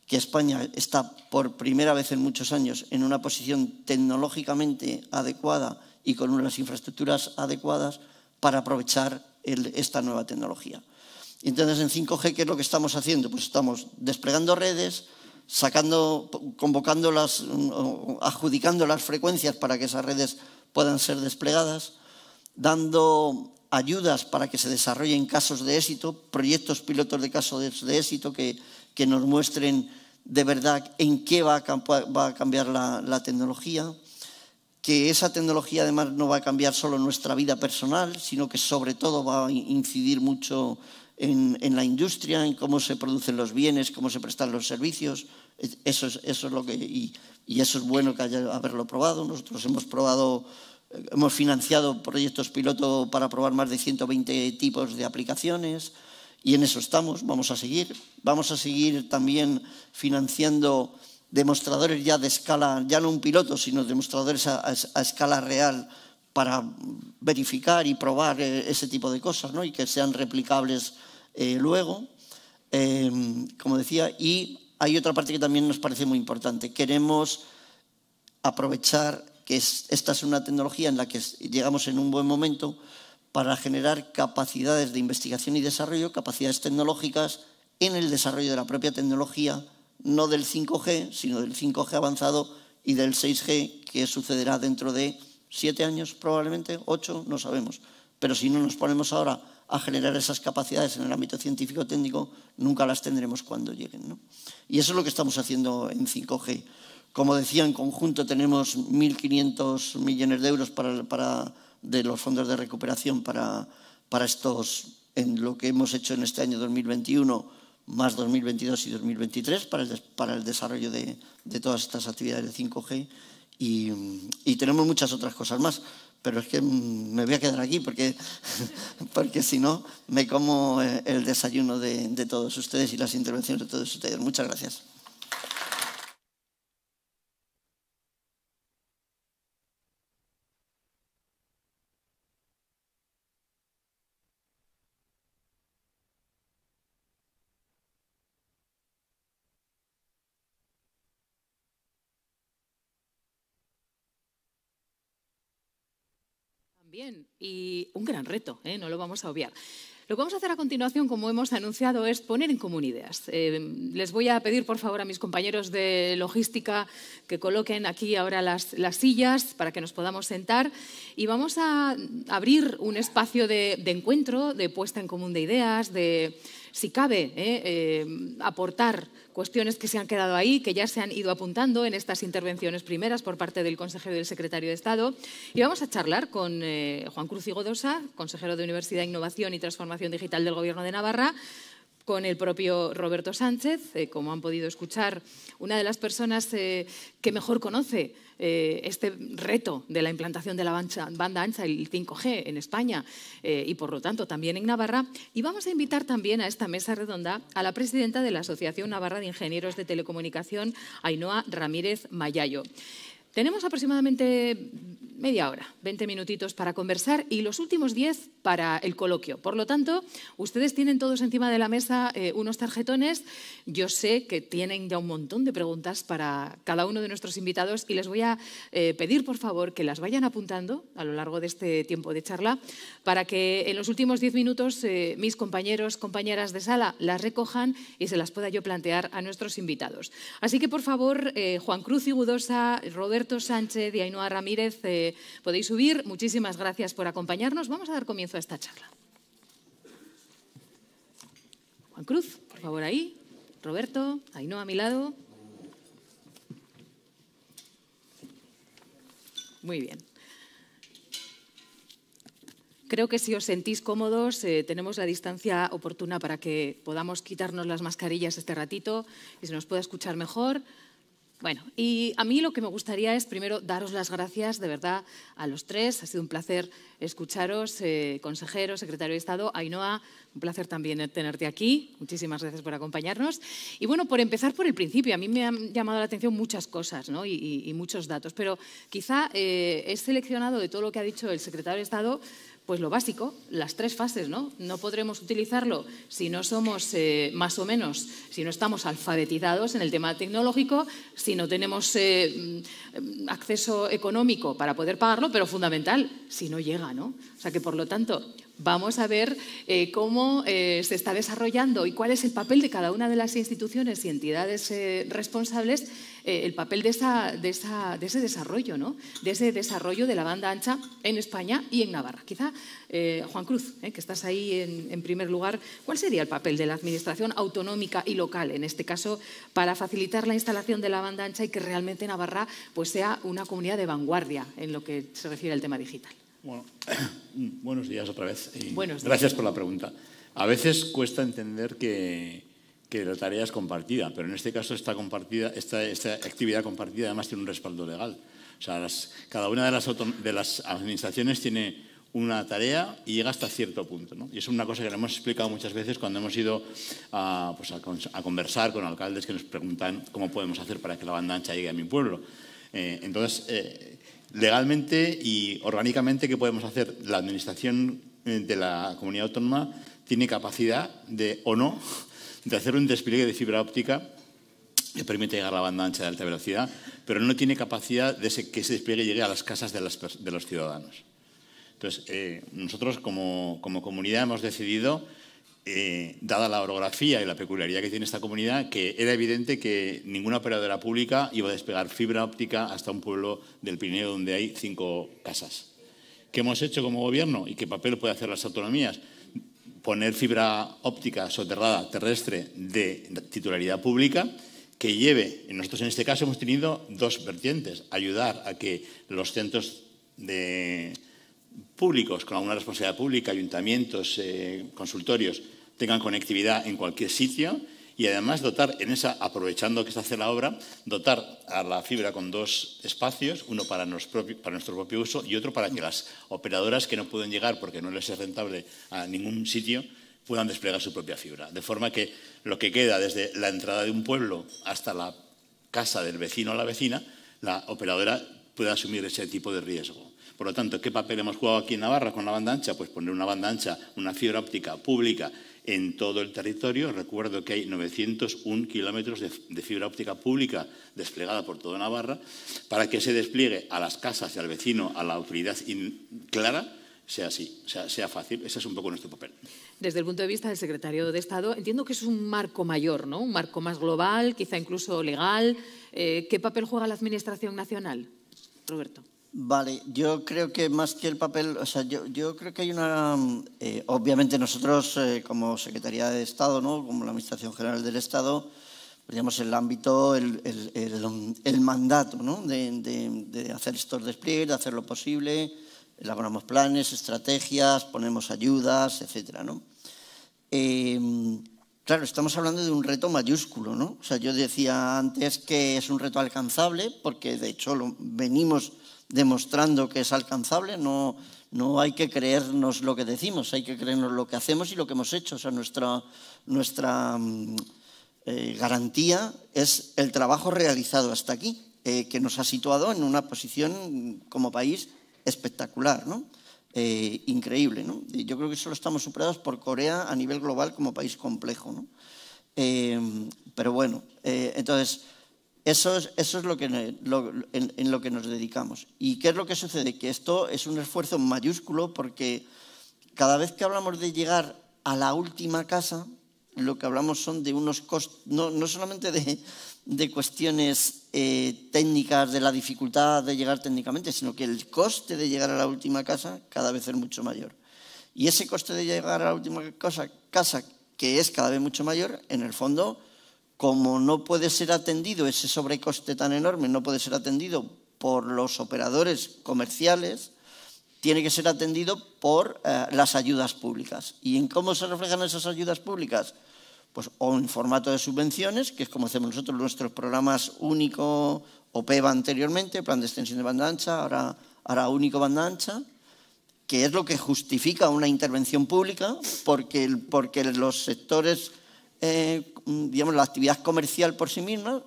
que España está por primera vez en muchos años en una posición tecnológicamente adecuada y con unas infraestructuras adecuadas para aprovechar esta nueva tecnología. Y entonces en 5G, ¿qué es lo que estamos haciendo? Pues estamos desplegando redes, adjudicando las frecuencias para que esas redes puedan ser desplegadas, dando ayudas para que se desarrollen casos de éxito, proyectos pilotos de casos de éxito que nos muestren de verdad en qué va a cambiar la tecnología, que esa tecnología además no va a cambiar solo nuestra vida personal, sino que sobre todo va a incidir mucho en la industria, en cómo se producen los bienes, cómo se prestan los servicios. Eso es lo que... Y eso es bueno que haberlo probado. Nosotros hemos financiado proyectos piloto para probar más de 120 tipos de aplicaciones y en eso estamos, vamos a seguir. Vamos a seguir también financiando demostradores ya de escala, ya no un piloto, sino demostradores a escala real para verificar y probar ese tipo de cosas, ¿no? Y que sean replicables luego, como decía. Y hay otra parte que también nos parece muy importante. Queremos aprovechar que esta es una tecnología en la que llegamos en un buen momento para generar capacidades de investigación y desarrollo, capacidades tecnológicas en el desarrollo de la propia tecnología, no del 5G, sino del 5G avanzado y del 6G, que sucederá dentro de 7 años probablemente, 8, no sabemos. pero si no nos ponemos ahora a generar esas capacidades en el ámbito científico-técnico, nunca las tendremos cuando lleguen, ¿no? Y eso es lo que estamos haciendo en 5G. Como decía, en conjunto tenemos 1.500 millones de euros de los fondos de recuperación para estos, en lo que hemos hecho en este año 2021, más 2022 y 2023, para el desarrollo de todas estas actividades de 5G. Y tenemos muchas otras cosas más, pero es que me voy a quedar aquí porque si no me como el desayuno de todos ustedes y las intervenciones de todos ustedes. Muchas gracias. Bien, y un gran reto, no lo vamos a obviar. Lo que vamos a hacer a continuación, como hemos anunciado, es poner en común ideas. Les voy a pedir, por favor, a mis compañeros de logística que coloquen aquí ahora las sillas para que nos podamos sentar y vamos a abrir un espacio de encuentro, de puesta en común de ideas, de, si cabe, aportar cuestiones que se han quedado ahí, que ya se han ido apuntando en estas intervenciones primeras por parte del consejero y del secretario de Estado. Y vamos a charlar con Juan Cruz Igodosa, consejero de Universidad, Innovación y Transformación Digital del Gobierno de Navarra, con el propio Roberto Sánchez, como han podido escuchar, una de las personas que mejor conoce este reto de la implantación de la banda ancha, el 5G en España y, por lo tanto, también en Navarra. Y vamos a invitar también a esta mesa redonda a la presidenta de la Asociación Navarra de Ingenieros de Telecomunicación, Ainhoa Ramírez Mayayo. Tenemos aproximadamente media hora, 20 minutitos para conversar y los últimos 10 para el coloquio. Por lo tanto, ustedes tienen todos encima de la mesa unos tarjetones. Yo sé que tienen ya un montón de preguntas para cada uno de nuestros invitados y les voy a pedir, por favor, que las vayan apuntando a lo largo de este tiempo de charla para que en los últimos 10 minutos mis compañeros, compañeras de sala las recojan y se las pueda yo plantear a nuestros invitados. Así que, por favor, Juan Cruz Igodosa, Roberto Sánchez y Ainhoa Ramírez, podéis subir. Muchísimas gracias por acompañarnos. Vamos a dar comienzo a esta charla. Juan Cruz, por favor, ahí. Roberto, Ainhoa a mi lado. Muy bien. Creo que si os sentís cómodos, tenemos la distancia oportuna para que podamos quitarnos las mascarillas este ratito y se nos pueda escuchar mejor. Bueno, y a mí lo que me gustaría es primero daros las gracias de verdad a los tres. Ha sido un placer escucharos, consejero, secretario de Estado. Ainhoa, un placer también tenerte aquí. Muchísimas gracias por acompañarnos. Y bueno, por empezar por el principio, a mí me han llamado la atención muchas cosas, ¿no? y muchos datos, pero quizá he seleccionado de todo lo que ha dicho el secretario de Estado pues lo básico, las 3 fases, ¿no? No podremos utilizarlo si no somos más o menos, si no estamos alfabetizados en el tema tecnológico, si no tenemos acceso económico para poder pagarlo, pero fundamental, si no llega, ¿no? O sea que, por lo tanto, vamos a ver cómo se está desarrollando y cuál es el papel de cada una de las instituciones y entidades responsables, el papel de ese desarrollo, ¿no? De ese desarrollo de la banda ancha en España y en Navarra. Quizá, Juan Cruz, que estás ahí en primer lugar, ¿cuál sería el papel de la administración autonómica y local, en este caso, para facilitar la instalación de la banda ancha y que realmente Navarra pues, sea una comunidad de vanguardia en lo que se refiere al tema digital? Bueno, buenos días otra vez. Buenos días. Gracias por la pregunta. A veces cuesta entender que la tarea es compartida, pero en este caso esta actividad compartida además tiene un respaldo legal. O sea, cada una de las administraciones tiene una tarea y llega hasta cierto punto, ¿no? Y eso es una cosa que le hemos explicado muchas veces cuando hemos ido a conversar con alcaldes que nos preguntan cómo podemos hacer para que la banda ancha llegue a mi pueblo. Entonces, legalmente y orgánicamente, ¿qué podemos hacer? La administración de la comunidad autónoma tiene capacidad o no de hacer un despliegue de fibra óptica que permite llegar a la banda ancha de alta velocidad, pero no tiene capacidad de que ese despliegue llegue a las casas de los ciudadanos. Entonces, nosotros como comunidad hemos decidido, dada la orografía y la peculiaridad que tiene esta comunidad, que era evidente que ninguna operadora pública iba a despegar fibra óptica hasta un pueblo del Pirineo donde hay 5 casas. ¿Qué hemos hecho como gobierno y qué papel puede hacer las autonomías? Poner fibra óptica soterrada terrestre de titularidad pública que lleve, nosotros en este caso hemos tenido dos vertientes: ayudar a que los centros públicos con alguna responsabilidad pública, ayuntamientos, consultorios, tengan conectividad en cualquier sitio, y además dotar, aprovechando que se hace la obra, dotar a la fibra con dos espacios, uno para nuestro propio uso y otro para que las operadoras que no pueden llegar porque no les es rentable a ningún sitio puedan desplegar su propia fibra. De forma que lo que queda desde la entrada de un pueblo hasta la casa del vecino o la vecina, la operadora puede asumir ese tipo de riesgo. Por lo tanto, ¿qué papel hemos jugado aquí en Navarra con la banda ancha? Pues poner una banda ancha, una fibra óptica pública en todo el territorio. Recuerdo que hay 901 kilómetros de fibra óptica pública desplegada por toda Navarra, para que ese despliegue a las casas y al vecino, a la autoridad clara, sea así, sea fácil. Ese es un poco nuestro papel. Desde el punto de vista del secretario de Estado, entiendo que es un marco mayor, ¿no? Un marco más global, quizá incluso legal. ¿Qué papel juega la Administración Nacional, Roberto? Vale, yo creo que más que el papel, o sea, yo creo que hay una… obviamente nosotros, como Secretaría de Estado, ¿no?, como la Administración General del Estado, digamos, el ámbito, el mandato, ¿no?, de hacer estos despliegues, de hacer lo posible, elaboramos planes, estrategias, ponemos ayudas, etcétera, ¿no? Claro, estamos hablando de un reto mayúsculo, ¿no? O sea, yo decía antes que es un reto alcanzable, porque de hecho venimos demostrando que es alcanzable. No hay que creernos lo que decimos, hay que creernos lo que hacemos y lo que hemos hecho. O sea, nuestra garantía es el trabajo realizado hasta aquí, que nos ha situado en una posición como país espectacular, ¿no? Increíble, ¿no? Y yo creo que solo estamos superados por Corea a nivel global como país complejo, ¿no? Pero bueno, entonces… Eso es lo que, en lo que nos dedicamos. ¿Y qué es lo que sucede? Que esto es un esfuerzo mayúsculo, porque cada vez que hablamos de llegar a la última casa, lo que hablamos son de unos costos, no solamente de cuestiones técnicas, de la dificultad de llegar técnicamente, sino que el coste de llegar a la última casa cada vez es mucho mayor. Y ese coste de llegar a la última casa, que es cada vez mucho mayor, en el fondo… Como no puede ser atendido, ese sobrecoste tan enorme no puede ser atendido por los operadores comerciales, tiene que ser atendido por las ayudas públicas. ¿Y en cómo se reflejan esas ayudas públicas? Pues o en formato de subvenciones, que es como hacemos nosotros nuestros programas único o PEBA anteriormente, plan de extensión de banda ancha, ahora único banda ancha, que es lo que justifica una intervención pública, porque los sectores… digamos, la actividad comercial por sí misma,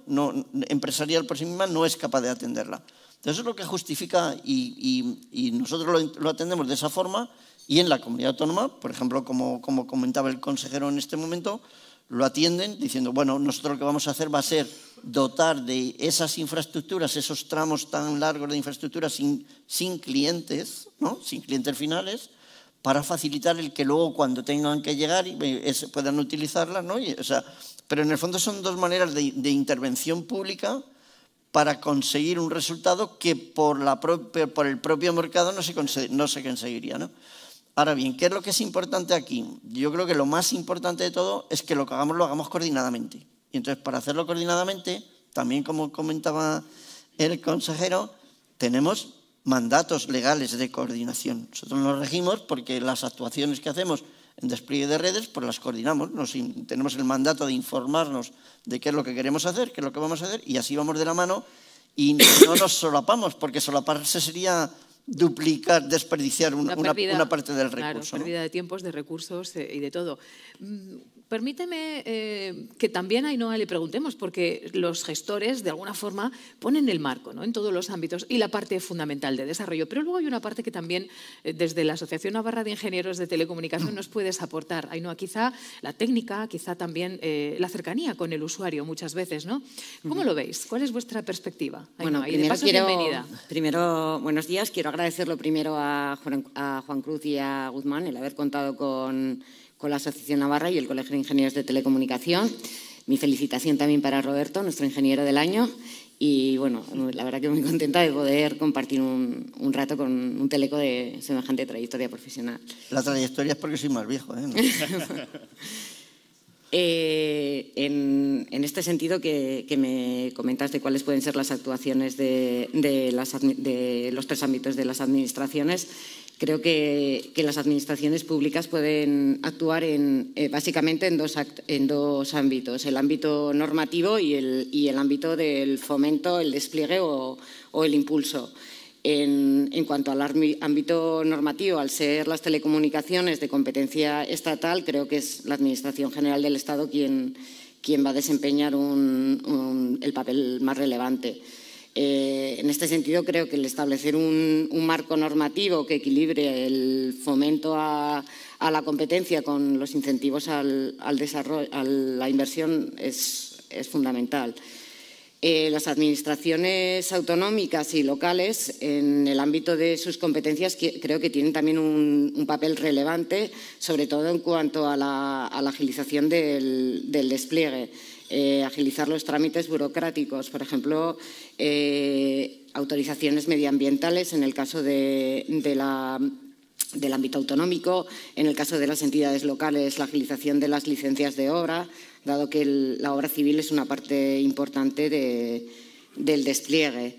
empresarial por sí misma, no es capaz de atenderla. Entonces, eso es lo que justifica, y nosotros lo atendemos de esa forma, y en la comunidad autónoma, por ejemplo, como comentaba el consejero en este momento, lo atienden diciendo, bueno, nosotros lo que vamos a hacer va a ser dotar de esas infraestructuras, esos tramos tan largos de infraestructuras sin clientes, ¿no?, sin clientes finales, para facilitar el que luego cuando tengan que llegar puedan utilizarlas, ¿no? O sea, pero en el fondo son dos maneras de intervención pública para conseguir un resultado que por el propio mercado no se conseguiría, ¿no? Ahora bien, ¿qué es lo que es importante aquí? Yo creo que lo más importante de todo es que lo que hagamos lo hagamos coordinadamente. Y entonces, para hacerlo coordinadamente, también como comentaba el consejero, tenemos mandatos legales de coordinación. Nosotros nos regimos porque las actuaciones que hacemos en despliegue de redes, pues las coordinamos. Tenemos el mandato de informarnos de qué es lo que queremos hacer, qué es lo que vamos a hacer, y así vamos de la mano y no nos solapamos, porque solaparse sería duplicar, desperdiciar una parte del recurso. Claro, pérdida de tiempos, de recursos y de todo. Permíteme que también a Ainhoa le preguntemos, porque los gestores, de alguna forma, ponen el marco, ¿no?, en todos los ámbitos y la parte fundamental de desarrollo. Pero luego hay una parte que también, desde la Asociación Navarra de Ingenieros de Telecomunicación, nos puedes aportar. Ainhoa, quizá la técnica, quizá también la cercanía con el usuario muchas veces, ¿no? ¿Cómo lo veis? ¿Cuál es vuestra perspectiva, Ainhoa? Bueno, y de paso, bienvenida. Primero, buenos días. Quiero agradecerlo primero a Juan Cruz y a Guzmán el haber contado con la Asociación Navarra y el Colegio de Ingenieros de Telecomunicación. Mi felicitación también para Roberto, nuestro ingeniero del año. Y bueno, la verdad que muy contenta de poder compartir un rato con un teleco de semejante trayectoria profesional. La trayectoria es porque soy más viejo, ¿eh? En este sentido que me comentas de cuáles pueden ser las actuaciones de los tres ámbitos de las administraciones, creo que las administraciones públicas pueden actuar básicamente en dos ámbitos, el ámbito normativo y el ámbito del fomento, el despliegue o el impulso. En cuanto al ámbito normativo, al ser las telecomunicaciones de competencia estatal, creo que es la Administración General del Estado quien va a desempeñar el papel más relevante. En este sentido, creo que el establecer un marco normativo que equilibre el fomento a la competencia con los incentivos al desarrollo, a la inversión es fundamental. Las administraciones autonómicas y locales, en el ámbito de sus competencias, creo que tienen también un papel relevante, sobre todo en cuanto a la agilización del despliegue. Agilizar los trámites burocráticos, por ejemplo, autorizaciones medioambientales en el caso del ámbito autonómico, en el caso de las entidades locales, la agilización de las licencias de obra, dado que la obra civil es una parte importante del despliegue.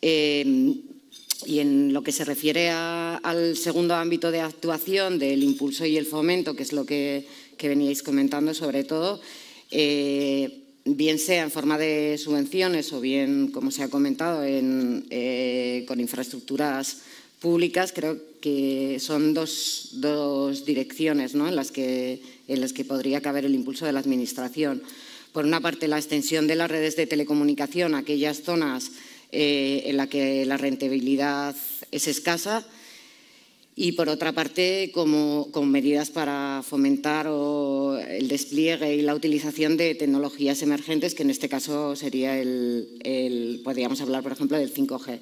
Y en lo que se refiere al segundo ámbito de actuación del impulso y el fomento, que es lo que veníais comentando sobre todo, bien sea en forma de subvenciones o bien, como se ha comentado, con infraestructuras públicas, creo que son dos direcciones, ¿no?, en las que podría caber el impulso de la Administración. Por una parte, la extensión de las redes de telecomunicación a aquellas zonas en las que la rentabilidad es escasa, y por otra parte, con medidas para fomentar el despliegue y la utilización de tecnologías emergentes, que en este caso sería podríamos hablar, por ejemplo, del 5G.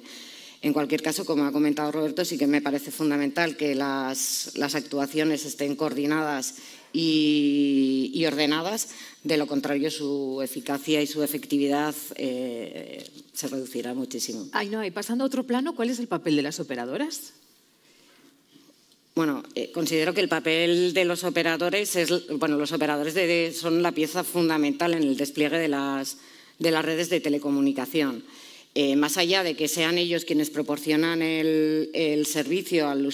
En cualquier caso, como ha comentado Roberto, sí que me parece fundamental que las actuaciones estén coordinadas y ordenadas. De lo contrario, su eficacia y su efectividad se reducirá muchísimo. Ainhoa, y pasando a otro plano, ¿cuál es el papel de las operadoras? Bueno, considero que el papel de los operadores los operadores son la pieza fundamental en el despliegue de las redes de telecomunicación. Más allá de que sean ellos quienes proporcionan el servicio al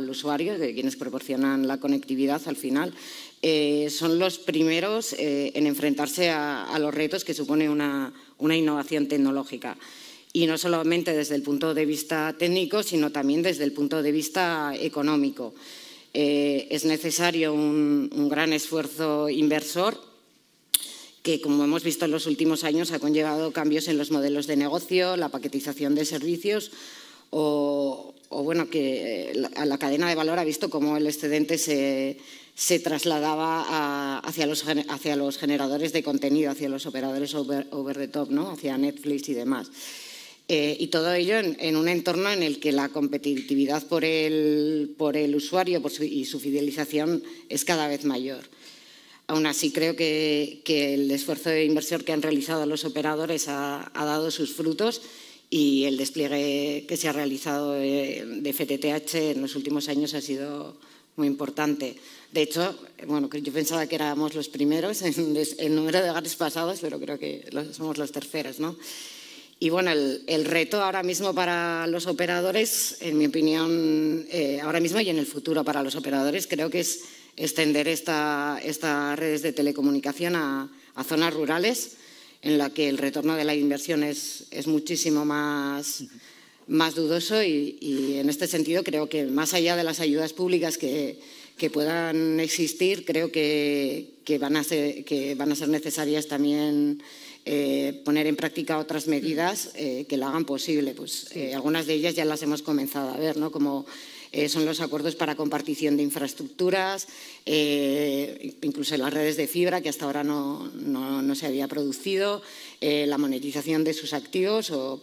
usuario, de quienes proporcionan la conectividad al final, son los primeros en enfrentarse a los retos que supone una innovación tecnológica. Y no solamente desde el punto de vista técnico, sino también desde el punto de vista económico. Es necesario un gran esfuerzo inversor que, como hemos visto en los últimos años, ha conllevado cambios en los modelos de negocio, la paquetización de servicios que la cadena de valor ha visto cómo el excedente se trasladaba hacia los generadores de contenido, hacia los operadores over the top, ¿no?, hacia Netflix y demás. Y todo ello en un entorno en el que la competitividad por el usuario y su fidelización es cada vez mayor. Aún así, creo que el esfuerzo de inversión que han realizado los operadores ha dado sus frutos, y el despliegue que se ha realizado de FTTH en los últimos años ha sido muy importante. De hecho, yo pensaba que éramos los primeros en número de hogares pasados, pero creo que somos los terceros, ¿no? Y bueno, el reto ahora mismo para los operadores, en mi opinión, ahora mismo y en el futuro para los operadores, creo que es extender estas redes de telecomunicación a zonas rurales, en la que el retorno de la inversión es muchísimo más dudoso, y en este sentido creo que, más allá de las ayudas públicas que puedan existir, creo que van a ser necesarias también poner en práctica otras medidas que lo hagan posible. Algunas de ellas ya las hemos comenzado a ver, ¿no?, como son los acuerdos para compartición de infraestructuras, incluso las redes de fibra, que hasta ahora no se había producido, la monetización de sus activos, o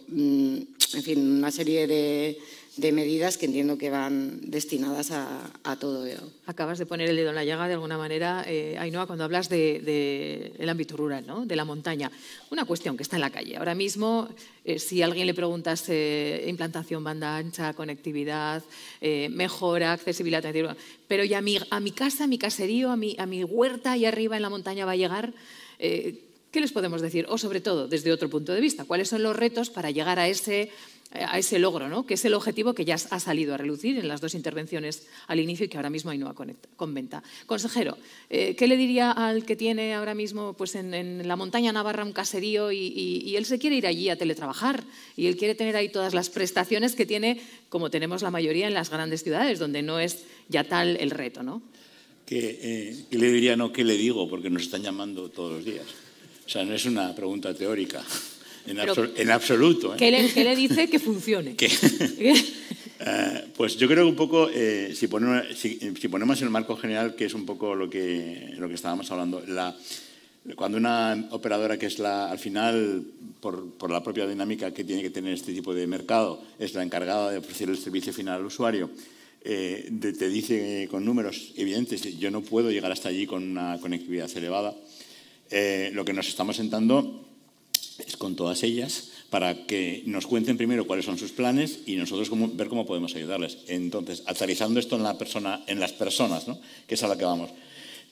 en fin, una serie de medidas que entiendo que van destinadas a todo ello. Acabas de poner el dedo en la llaga de alguna manera, Ainhoa, cuando hablas del ámbito rural, ¿no? De la montaña. Una cuestión que está en la calle. Ahora mismo, si a alguien le preguntas implantación banda ancha, conectividad, mejora, accesibilidad, pero ya a mi casa, a mi caserío, a mi huerta ahí arriba en la montaña va a llegar, ¿qué les podemos decir? O sobre todo, desde otro punto de vista, ¿cuáles son los retos para llegar a ese logro, ¿no? Que es el objetivo que ya ha salido a relucir en las dos intervenciones al inicio y que ahora mismo Ainhoa comenta? Consejero, ¿qué le diría al que tiene ahora mismo pues en la montaña navarra un caserío y él se quiere ir allí a teletrabajar y él quiere tener ahí todas las prestaciones que tiene, como tenemos la mayoría en las grandes ciudades, donde no es ya tal el reto, ¿no? ¿Qué le diría? No, ¿qué le digo? Porque nos están llamando todos los días. O sea, no es una pregunta teórica. En absoluto. ¿Qué le dice que funcione? Pues yo creo que un poco, si ponemos en el marco general, que es un poco lo que estábamos hablando, cuando una operadora que es al final, por la propia dinámica que tiene que tener este tipo de mercado, es la encargada de ofrecer el servicio final al usuario, te dice con números evidentes, yo no puedo llegar hasta allí con una conectividad elevada. Lo que nos estamos sentando es con todas ellas para que nos cuenten primero cuáles son sus planes y nosotros ver cómo podemos ayudarles. Entonces, aterrizando esto en las personas, ¿no? Que es a la que vamos.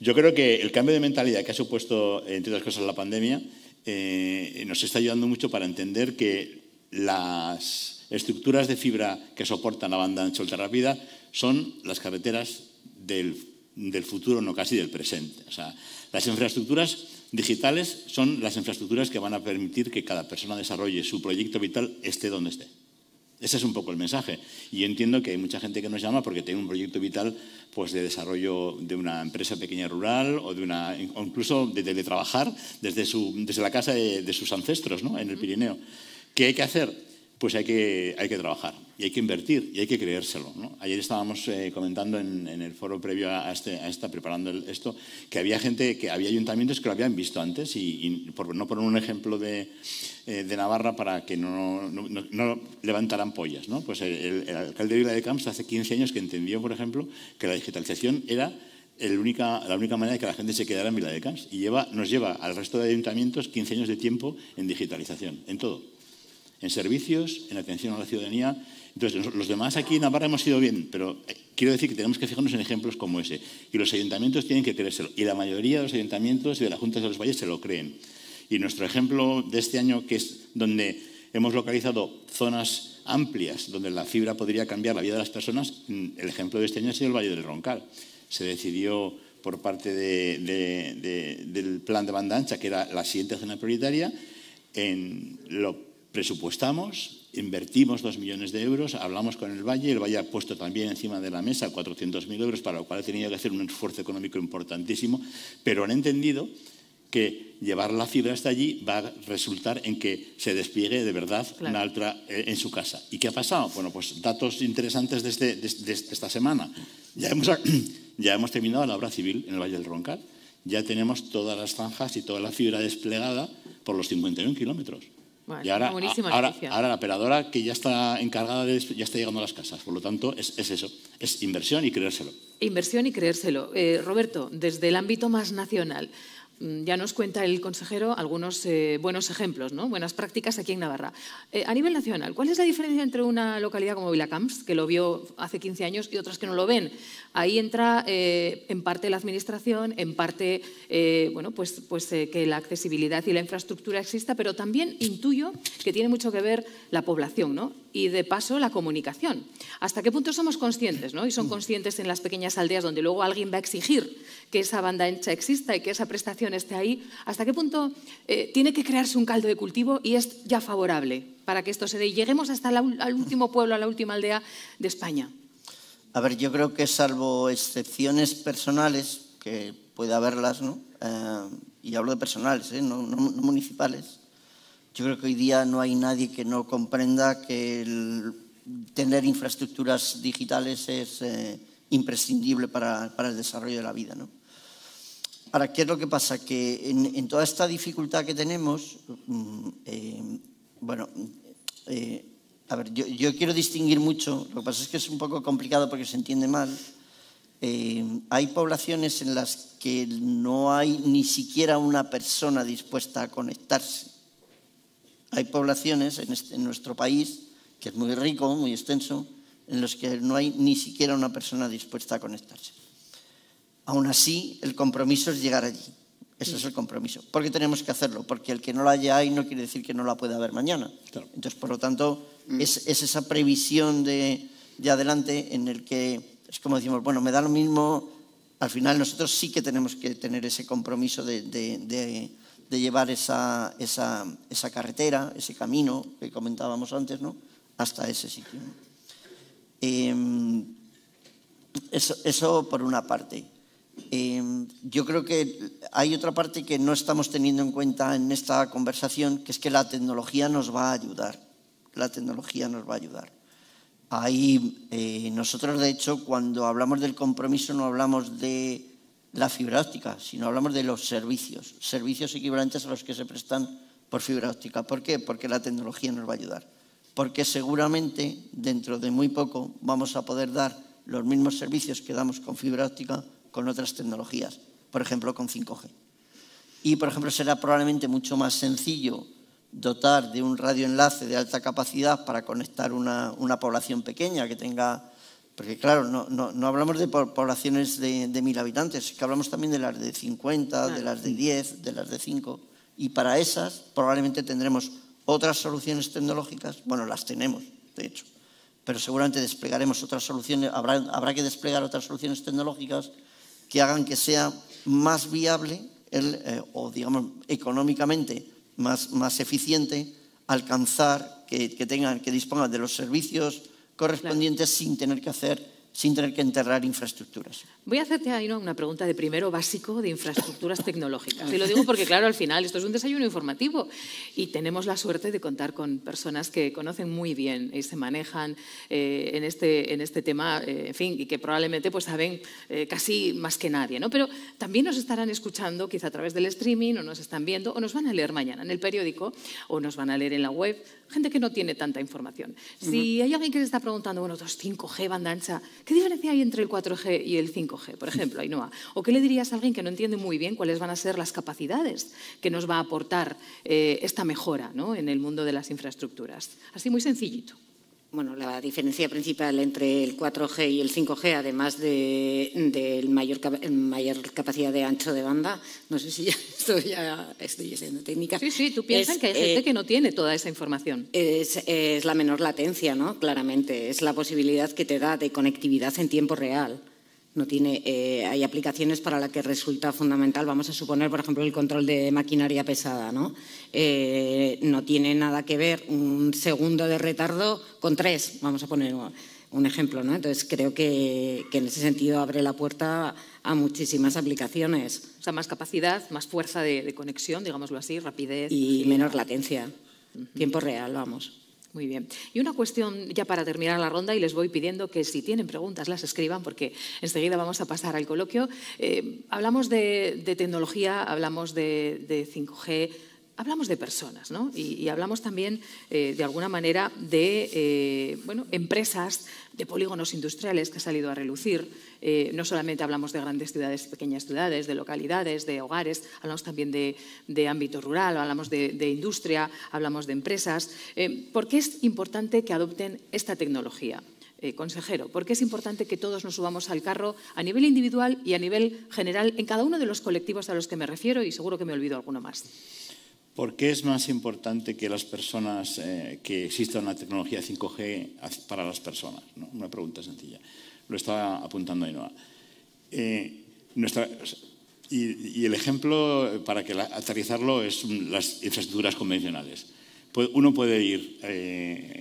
Yo creo que el cambio de mentalidad que ha supuesto, entre otras cosas, la pandemia, nos está ayudando mucho para entender que las estructuras de fibra que soportan la banda ancha ultrarrápida son las carreteras del futuro, no casi del presente. O sea, las infraestructuras digitales son las infraestructuras que van a permitir que cada persona desarrolle su proyecto vital esté donde esté. Ese es un poco el mensaje. Y yo entiendo que hay mucha gente que nos llama porque tiene un proyecto vital pues, de desarrollo de una empresa pequeña rural o incluso de teletrabajar desde la casa de sus ancestros, ¿no? En el Pirineo. ¿Qué hay que hacer? Pues hay que trabajar y hay que invertir y hay que creérselo, ¿no? Ayer estábamos comentando en el foro previo a esta, preparando esto, que había ayuntamientos que lo habían visto antes y no poner un ejemplo de Navarra para que no levantaran pollas, ¿no? Pues el alcalde de Viladecans hace 15 años que entendió, por ejemplo, que la digitalización era la única manera de que la gente se quedara en Viladecans y nos lleva al resto de ayuntamientos 15 años de tiempo en digitalización, en todo. En servicios, en atención a la ciudadanía. Entonces, los demás aquí en Navarra hemos ido bien, pero quiero decir que tenemos que fijarnos en ejemplos como ese. Y los ayuntamientos tienen que creérselo. Y la mayoría de los ayuntamientos y de las juntas de los valles se lo creen. Y nuestro ejemplo de este año, que es donde hemos localizado zonas amplias, donde la fibra podría cambiar la vida de las personas, el ejemplo de este año ha sido el Valle del Roncal. Se decidió por parte del plan de banda ancha, que era la siguiente zona prioritaria, lo presupuestamos, invertimos 2 millones de euros, hablamos con el Valle ha puesto también encima de la mesa 400.000 euros, para lo cual ha tenido que hacer un esfuerzo económico importantísimo, pero han entendido que llevar la fibra hasta allí va a resultar en que se despliegue de verdad una ultra en su casa. ¿Y qué ha pasado? Bueno, pues datos interesantes de esta semana. Ya hemos terminado la obra civil en el Valle del Roncal. Ya tenemos todas las zanjas y toda la fibra desplegada por los 51 kilómetros. Bueno, y ahora la operadora que ya está encargada ya está llegando a las casas. Por lo tanto, es eso, es inversión y creérselo. Inversión y creérselo. Roberto, desde el ámbito más nacional, ya nos cuenta el consejero algunos buenos ejemplos, ¿no? Buenas prácticas aquí en Navarra. A nivel nacional, ¿cuál es la diferencia entre una localidad como Viladecans, que lo vio hace 15 años, y otras que no lo ven? Ahí entra en parte la administración, en parte que la accesibilidad y la infraestructura exista, pero también intuyo que tiene mucho que ver la población, ¿no? Y de paso la comunicación. ¿Hasta qué punto somos conscientes, ¿no? Y son conscientes en las pequeñas aldeas donde luego alguien va a exigir que esa banda ancha exista y que esa prestación esté ahí? ¿Hasta qué punto tiene que crearse un caldo de cultivo y es ya favorable para que esto se dé y lleguemos hasta al último pueblo, a la última aldea de España? A ver, yo creo que salvo excepciones personales, que puede haberlas, ¿no? Y hablo de personales, no municipales. Yo creo que hoy día no hay nadie que no comprenda que tener infraestructuras digitales es imprescindible para el desarrollo de la vida, ¿no? Ahora, ¿qué es lo que pasa? Que en toda esta dificultad que tenemos, A ver, yo quiero distinguir mucho, lo que pasa es que es un poco complicado porque se entiende mal. Hay poblaciones en las que no hay ni siquiera una persona dispuesta a conectarse. Hay poblaciones en nuestro país, que es muy rico, muy extenso, en los que no hay ni siquiera una persona dispuesta a conectarse. Aún así, el compromiso es llegar allí. Ese es el compromiso. ¿Por qué tenemos que hacerlo? Porque el que no la haya ahí no quiere decir que no la pueda haber mañana. Claro. Entonces, por lo tanto, es esa previsión de adelante en el que es como decimos, bueno, me da lo mismo. Al final nosotros sí que tenemos que tener ese compromiso de llevar esa carretera, ese camino que comentábamos antes, ¿no? Hasta ese sitio, ¿no? Eso por una parte. Yo creo que hay otra parte que no estamos teniendo en cuenta en esta conversación, que es que la tecnología nos va a ayudar. La tecnología nos va a ayudar. Nosotros, de hecho, cuando hablamos del compromiso no hablamos de la fibra óptica, sino hablamos de los servicios equivalentes a los que se prestan por fibra óptica. ¿Por qué? Porque la tecnología nos va a ayudar. Porque seguramente dentro de muy poco vamos a poder dar los mismos servicios que damos con fibra óptica con otras tecnologías, por ejemplo con 5G. Y, por ejemplo, será probablemente mucho más sencillo dotar de un radioenlace de alta capacidad para conectar una población pequeña que tenga... Porque, claro, no hablamos de poblaciones de 1.000 habitantes, es que hablamos también de las de 50, de las de 10, de las de 5. Y para esas probablemente tendremos otras soluciones tecnológicas, bueno, las tenemos, de hecho, pero seguramente desplegaremos otras soluciones, habrá que desplegar otras soluciones tecnológicas que hagan que sea más viable o, digamos, económicamente más eficiente alcanzar que dispongan de los servicios correspondientes, claro, sin tener que enterrar infraestructuras. Voy a hacerte, Ainhoa, una pregunta de primero básico de infraestructuras tecnológicas. Y lo digo porque, claro, al final esto es un desayuno informativo y tenemos la suerte de contar con personas que conocen muy bien y se manejan en este tema, en fin, y que probablemente pues saben casi más que nadie, ¿no? Pero también nos estarán escuchando quizá a través del streaming o nos están viendo o nos van a leer mañana en el periódico o nos van a leer en la web, gente que no tiene tanta información. Si hay alguien que se está preguntando, bueno, 5G, banda ancha, ¿qué diferencia hay entre el 4G y el 5G, por ejemplo, Ainhoa? ¿O qué le dirías a alguien que no entiende muy bien cuáles van a ser las capacidades que nos va a aportar esta mejora, ¿no?, en el mundo de las infraestructuras? Así muy sencillito. Bueno, la diferencia principal entre el 4G y el 5G, además de mayor capacidad de ancho de banda, no sé si ya estoy siendo técnica. Sí, tú piensas que hay gente que no tiene toda esa información. Es la menor latencia, ¿no? Claramente. Es la posibilidad que te da de conectividad en tiempo real. Hay aplicaciones para las que resulta fundamental, vamos a suponer, por ejemplo, el control de maquinaria pesada, ¿no? No tiene nada que ver un segundo de retardo con 3, vamos a poner un ejemplo, ¿no? Entonces, creo que en ese sentido abre la puerta a muchísimas aplicaciones. O sea, más capacidad, más fuerza de conexión, digámoslo así, rapidez. Y menor latencia, tiempo real, vamos. Muy bien. Y una cuestión ya para terminar la ronda, y les voy pidiendo que si tienen preguntas las escriban porque enseguida vamos a pasar al coloquio. Hablamos de tecnología, hablamos de 5G, hablamos de personas, ¿no? Y hablamos también, de alguna manera, de empresas, de polígonos industriales que ha salido a relucir. No solamente hablamos de grandes ciudades, pequeñas ciudades, de localidades, de hogares, hablamos también de ámbito rural, hablamos de industria, hablamos de empresas. ¿Por qué es importante que adopten esta tecnología? Consejero, ¿por qué es importante que todos nos subamos al carro a nivel individual y a nivel general en cada uno de los colectivos a los que me refiero? Y seguro que me olvido alguno más. ¿Por qué es más importante que las personas, que exista una tecnología 5G para las personas? ¿No? Una pregunta sencilla. Lo está apuntando Ainhoa. Y el ejemplo, para aterrizarlo, es las infraestructuras convencionales. Uno puede ir,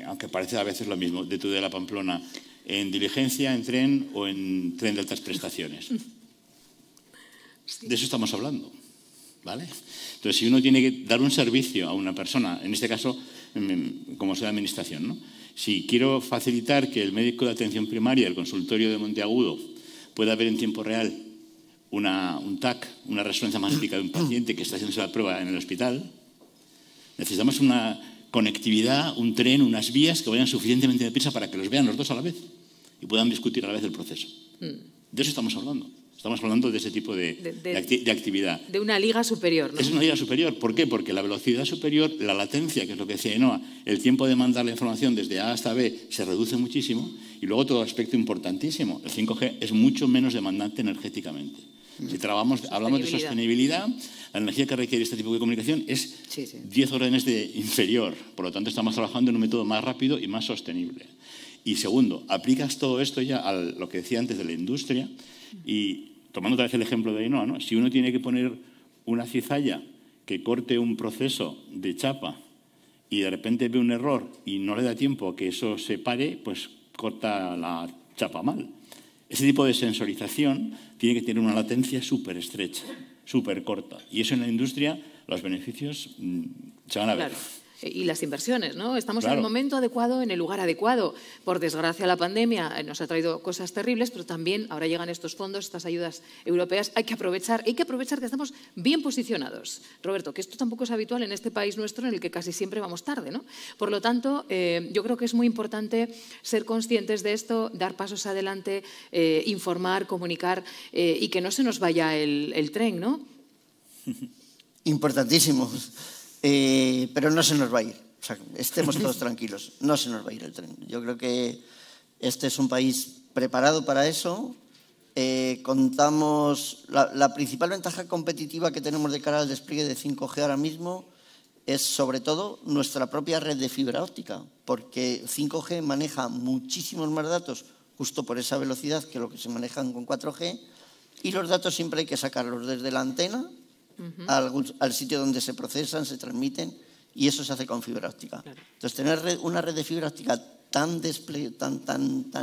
aunque parece a veces lo mismo, de Tudela a Pamplona, en diligencia, en tren o en tren de altas prestaciones. De eso estamos hablando. ¿Vale? Entonces, si uno tiene que dar un servicio a una persona, en este caso, como sea de administración, ¿no? Si quiero facilitar que el médico de atención primaria, el consultorio de Monteagudo, pueda ver en tiempo real un TAC, una resonancia magnética de un paciente que está haciéndose la prueba en el hospital, necesitamos una conectividad, un tren, unas vías que vayan suficientemente deprisa para que los vean los dos a la vez y puedan discutir a la vez el proceso. De eso estamos hablando. Estamos hablando de ese tipo de actividad. De una liga superior, ¿no? Es una liga superior. ¿Por qué? Porque la velocidad superior, la latencia, que es lo que decía Ainhoa, el tiempo de mandar la información desde A hasta B se reduce muchísimo. Y luego otro aspecto importantísimo, el 5G es mucho menos demandante energéticamente. Si hablamos de sostenibilidad, la energía que requiere este tipo de comunicación es 10 órdenes de inferior. Por lo tanto, estamos trabajando en un método más rápido y más sostenible. Y segundo, aplicas todo esto ya a lo que decía antes de la industria y tomando otra vez el ejemplo de Ainhoa, ¿no? Si uno tiene que poner una cizalla que corte un proceso de chapa y de repente ve un error y no le da tiempo a que eso se pare, pues corta la chapa mal. Ese tipo de sensorización tiene que tener una latencia súper estrecha, súper corta. Y eso en la industria, los beneficios se van a ver. Claro. Y las inversiones, ¿no? Estamos en el momento adecuado, en el lugar adecuado. Por desgracia, la pandemia nos ha traído cosas terribles, pero también ahora llegan estos fondos, estas ayudas europeas. Hay que aprovechar que estamos bien posicionados. Roberto, que esto tampoco es habitual en este país nuestro en el que casi siempre vamos tarde, ¿no? Por lo tanto, yo creo que es muy importante ser conscientes de esto, dar pasos adelante, informar, comunicar y que no se nos vaya el tren, ¿no? Importantísimo. Pero no se nos va a ir. O sea, estemos todos tranquilos. No se nos va a ir el tren. Yo creo que este es un país preparado para eso. Contamos... La principal ventaja competitiva que tenemos de cara al despliegue de 5G ahora mismo es, sobre todo, nuestra propia red de fibra óptica, porque 5G maneja muchísimos más datos justo por esa velocidad que lo que se manejan con 4G, y los datos siempre hay que sacarlos desde la antena al sitio donde se procesan, se transmiten, y eso se hace con fibra óptica. Claro. Entonces, tener una red de fibra óptica tan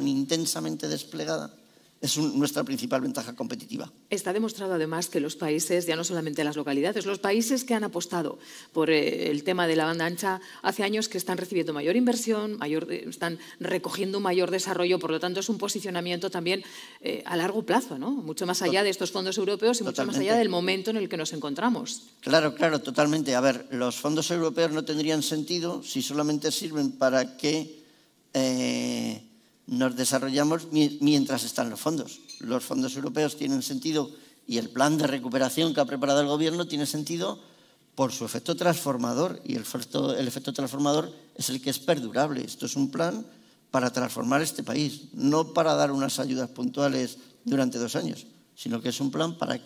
intensamente desplegada es nuestra principal ventaja competitiva. Está demostrado además que los países, ya no solamente las localidades, los países que han apostado por el tema de la banda ancha hace años que están recibiendo mayor inversión, están recogiendo un mayor desarrollo, por lo tanto es un posicionamiento también a largo plazo, ¿no? Mucho más allá de estos fondos europeos y mucho más allá del momento en el que nos encontramos. Claro, totalmente. A ver, los fondos europeos no tendrían sentido si solamente sirven para que nos desarrollamos mientras están los fondos. Los fondos europeos tienen sentido y el plan de recuperación que ha preparado el Gobierno tiene sentido por su efecto transformador, y el efecto transformador es el que es perdurable. Esto es un plan para transformar este país, no para dar unas ayudas puntuales durante 2 años, sino que es un plan para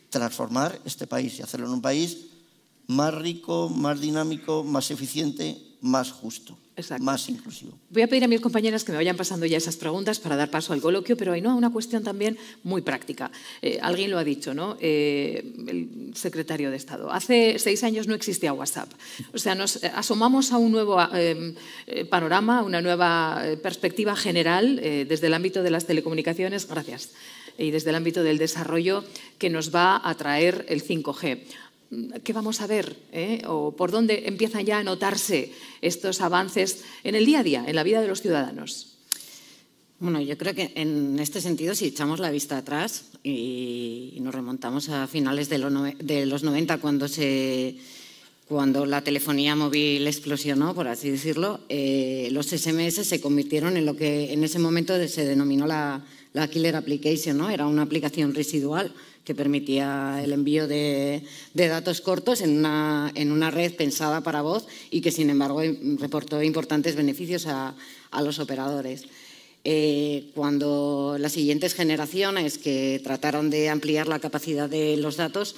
transformar este país y hacerlo en un país más rico, más dinámico, más eficiente, más justo. Exacto. Más inclusivo. Voy a pedir a mis compañeras que me vayan pasando ya esas preguntas para dar paso al coloquio, pero hay una cuestión también muy práctica. Alguien lo ha dicho, ¿no? El secretario de Estado. Hace 6 años no existía WhatsApp. O sea, nos asomamos a un nuevo panorama, una nueva perspectiva general desde el ámbito de las telecomunicaciones, gracias, y desde el ámbito del desarrollo que nos va a traer el 5G. ¿Qué vamos a ver? ¿O por dónde empiezan ya a notarse estos avances en el día a día, en la vida de los ciudadanos? Bueno, yo creo que en este sentido, si echamos la vista atrás y nos remontamos a finales de los 90, cuando la telefonía móvil explosionó, por así decirlo, los SMS se convirtieron en lo que en ese momento se denominó la killer application, ¿no? Era una aplicación residual que permitía el envío de datos cortos en una red pensada para voz y que, sin embargo, reportó importantes beneficios a los operadores. Cuando las siguientes generaciones que trataron de ampliar la capacidad de los datos,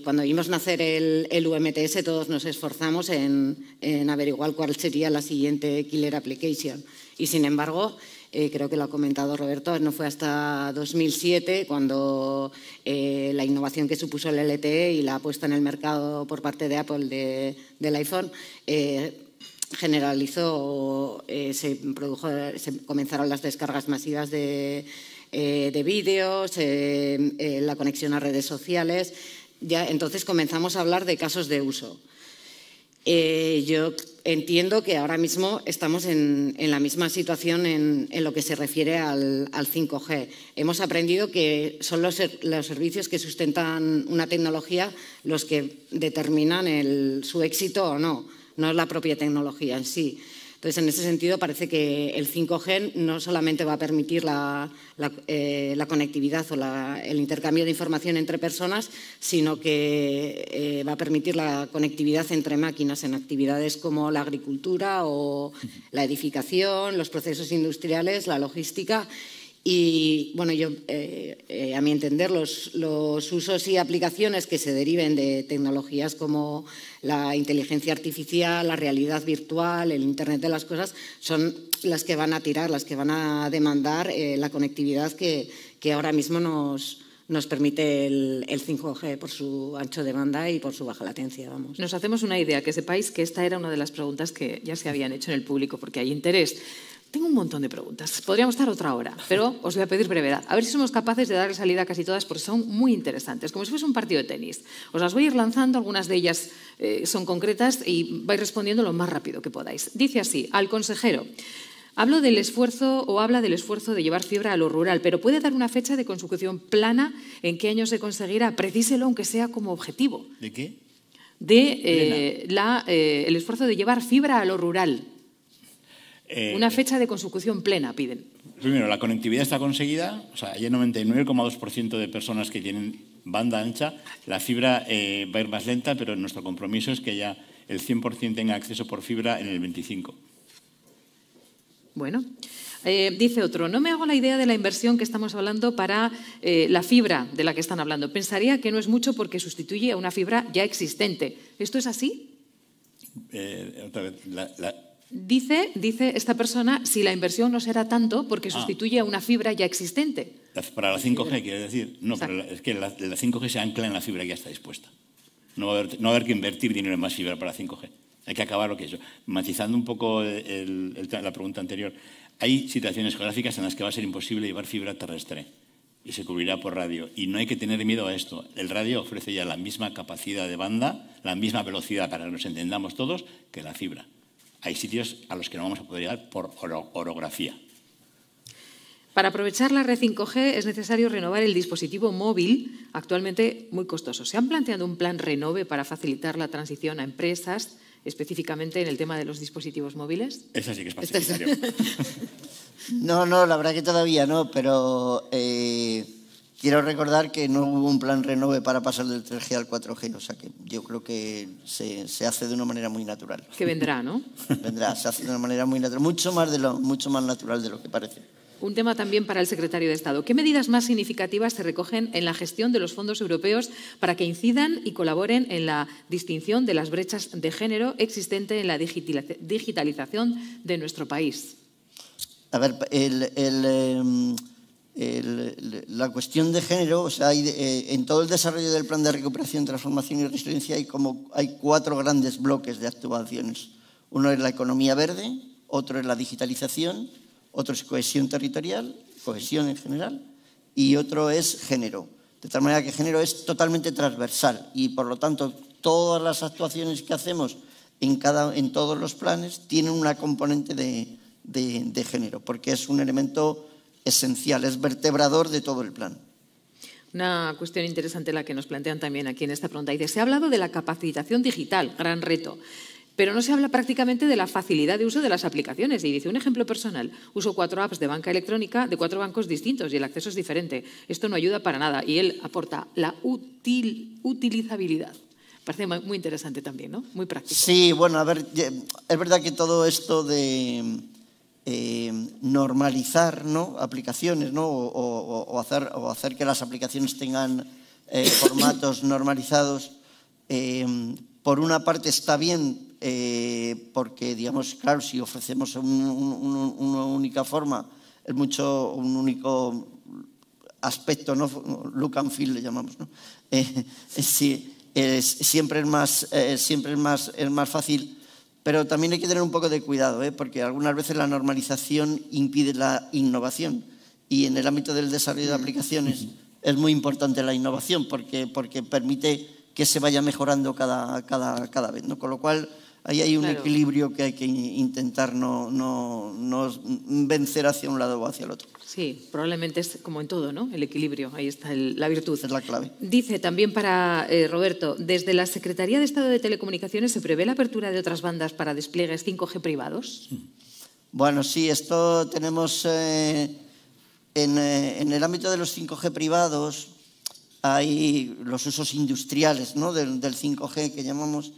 cuando vimos nacer el UMTS, todos nos esforzamos en averiguar cuál sería la siguiente killer application. Y, sin embargo, creo que lo ha comentado Roberto, no fue hasta 2007 cuando la innovación que supuso el LTE y la puesta en el mercado por parte de Apple del iPhone generalizó, se comenzaron las descargas masivas de vídeos, la conexión a redes sociales. Ya entonces comenzamos a hablar de casos de uso. Yo entiendo que ahora mismo estamos en la misma situación en lo que se refiere al 5G. Hemos aprendido que son los servicios que sustentan una tecnología los que determinan su éxito o no. no es la propia tecnología en sí. Entonces, en ese sentido, parece que el 5G no solamente va a permitir la conectividad o el intercambio de información entre personas, sino que va a permitir la conectividad entre máquinas en actividades como la agricultura o la edificación, los procesos industriales, la logística. Y, bueno, yo, a mi entender, los usos y aplicaciones que se deriven de tecnologías como la inteligencia artificial, la realidad virtual, el Internet de las cosas, son las que van a tirar, las que van a demandar la conectividad que ahora mismo nos permite el 5G por su ancho de banda y por su baja latencia, vamos. Nos hacemos una idea, que sepáis que esta era una de las preguntas que ya se habían hecho en el público, porque hay interés. Tengo un montón de preguntas. Podríamos estar otra hora, pero os voy a pedir brevedad. A ver si somos capaces de darle salida a casi todas, porque son muy interesantes, como si fuese un partido de tenis. Os las voy a ir lanzando, algunas de ellas son concretas y vais respondiendo lo más rápido que podáis. Dice así, al consejero, habla del esfuerzo de llevar fibra a lo rural, pero ¿puede dar una fecha de consecución plana en qué año se conseguirá? Precíselo, aunque sea como objetivo. ¿De qué? El esfuerzo de llevar fibra a lo rural. Una fecha de consecución plena, piden. Primero, la conectividad está conseguida, o sea, hay el 99,2% de personas que tienen banda ancha. La fibra va a ir más lenta, pero nuestro compromiso es que ya el 100% tenga acceso por fibra en el 25. Bueno, dice otro, no me hago la idea de la inversión que estamos hablando para la fibra de la que están hablando. Pensaría que no es mucho porque sustituye a una fibra ya existente. ¿Esto es así? Otra vez, Dice esta persona si la inversión no será tanto porque sustituye a una fibra ya existente. Para la 5G, quiere decir. No, pero es que la 5G se ancla en la fibra que ya está dispuesta. No va a haber que invertir dinero en más fibra para 5G. Hay que acabar lo que es eso. Matizando un poco la pregunta anterior, hay situaciones geográficas en las que va a ser imposible llevar fibra terrestre y se cubrirá por radio. Y no hay que tener miedo a esto. El radio ofrece ya la misma capacidad de banda, la misma velocidad, para que nos entendamos todos, que la fibra. Hay sitios a los que no vamos a poder llegar por orografía. Para aprovechar la red 5G es necesario renovar el dispositivo móvil, actualmente muy costoso. ¿Se han planteado un plan renove para facilitar la transición a empresas, específicamente en el tema de los dispositivos móviles? Esa sí que es facilitario. No, la verdad que todavía no, pero quiero recordar que no hubo un plan renove para pasar del 3G al 4G, o sea que yo creo que se hace de una manera muy natural. Que vendrá, ¿no? Vendrá, se hace de una manera muy natural, mucho más natural de lo que parece. Un tema también para el secretario de Estado. ¿Qué medidas más significativas se recogen en la gestión de los fondos europeos para que incidan y colaboren en la distinción de las brechas de género existente en la digitalización de nuestro país? A ver, la cuestión de género, o sea, en todo el desarrollo del plan de recuperación, transformación y resiliencia hay 4 grandes bloques de actuaciones. Uno es la economía verde, otro es la digitalización, otro es cohesión territorial, cohesión en general, y otro es género. De tal manera que género es totalmente transversal y, por lo tanto, todas las actuaciones que hacemos en todos los planes tienen una componente de género, porque es un elemento esencial, es vertebrador de todo el plan. Una cuestión interesante la que nos plantean también aquí en esta pregunta. Dice, se ha hablado de la capacitación digital, gran reto, pero no se habla prácticamente de la facilidad de uso de las aplicaciones. Y dice, un ejemplo personal, uso 4 apps de banca electrónica de 4 bancos distintos y el acceso es diferente. Esto no ayuda para nada. Y él aporta la utilizabilidad. Parece muy interesante también, ¿no? Muy práctico. Sí, bueno, a ver, es verdad que todo esto de normalizar, ¿no?, aplicaciones, ¿no?, o hacer que las aplicaciones tengan formatos normalizados, por una parte está bien, porque, digamos, claro, si ofrecemos una única forma, un único aspecto, ¿no?, look and feel le llamamos, ¿no? Sí, siempre es más fácil. Pero también hay que tener un poco de cuidado, porque algunas veces la normalización impide la innovación. Y en el ámbito del desarrollo de aplicaciones es muy importante la innovación porque permite que se vaya mejorando cada vez, ¿no? Con lo cual ahí hay un Claro. equilibrio que hay que intentar no vencer hacia un lado o hacia el otro. Sí, probablemente es como en todo, ¿no? El equilibrio, ahí está la virtud. Es la clave. Dice también para Roberto, desde la Secretaría de Estado de Telecomunicaciones se prevé la apertura de otras bandas para despliegues 5G privados. Bueno, sí, esto tenemos en el ámbito de los 5G privados, hay los usos industriales, ¿no? del 5G que llamamos.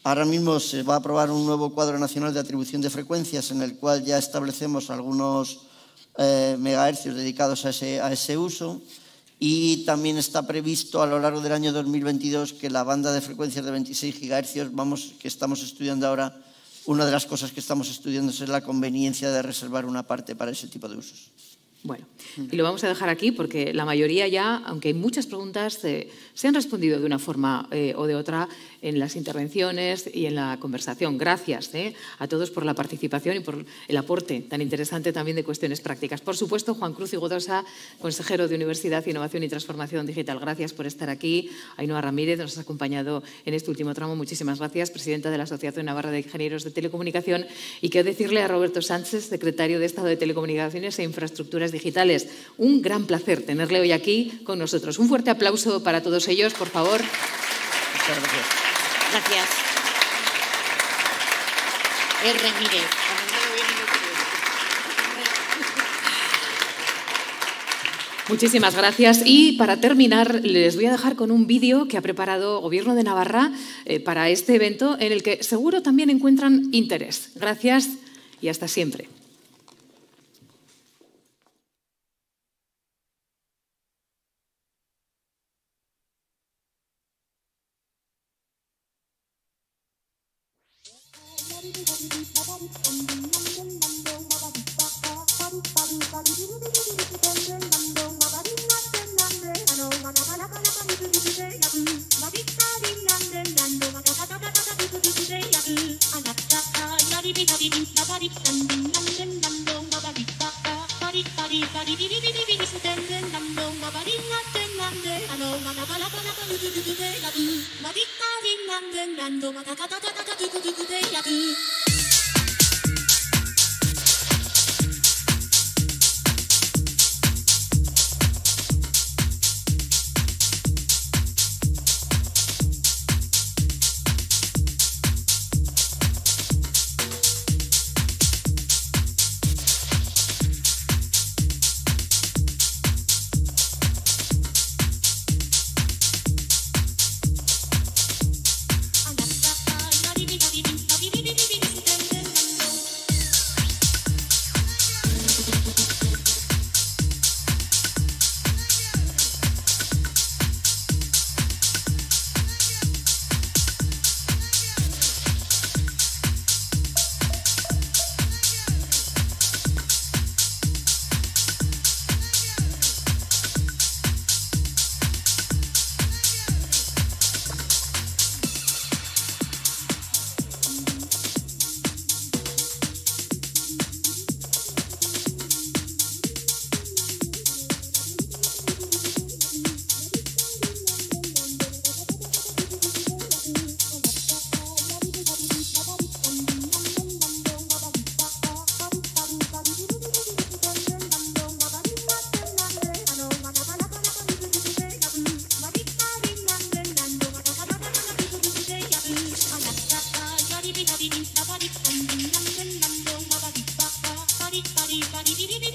Ahora mismo se va a aprobar un nuevo cuadro nacional de atribución de frecuencias en el cual ya establecemos algunos megahercios dedicados a ese uso, y también está previsto a lo largo del año 2022 que la banda de frecuencias de 26 gigahercios, que estamos estudiando ahora, una de las cosas que estamos estudiando es la conveniencia de reservar una parte para ese tipo de usos. Bueno, y lo vamos a dejar aquí porque la mayoría ya, aunque hay muchas preguntas, se han respondido de una forma o de otra en las intervenciones y en la conversación. Gracias a todos por la participación y por el aporte tan interesante también de cuestiones prácticas. Por supuesto, Juan Cruz Igodosa, consejero de Universidad, Innovación y Transformación Digital. Gracias por estar aquí. Ainhoa Ramírez nos ha acompañado en este último tramo. Muchísimas gracias, presidenta de la Asociación Navarra de Ingenieros de Telecomunicación. Y qué decirle a Roberto Sánchez, secretario de Estado de Telecomunicaciones e Infraestructuras Digitales. Un gran placer tenerle hoy aquí con nosotros. Un fuerte aplauso para todos ellos, por favor. Muchas gracias. Gracias. Ramírez. Muchísimas gracias. Y para terminar, les voy a dejar con un vídeo que ha preparado Gobierno de Navarra para este evento, en el que seguro también encuentran interés. Gracias y hasta siempre. Body,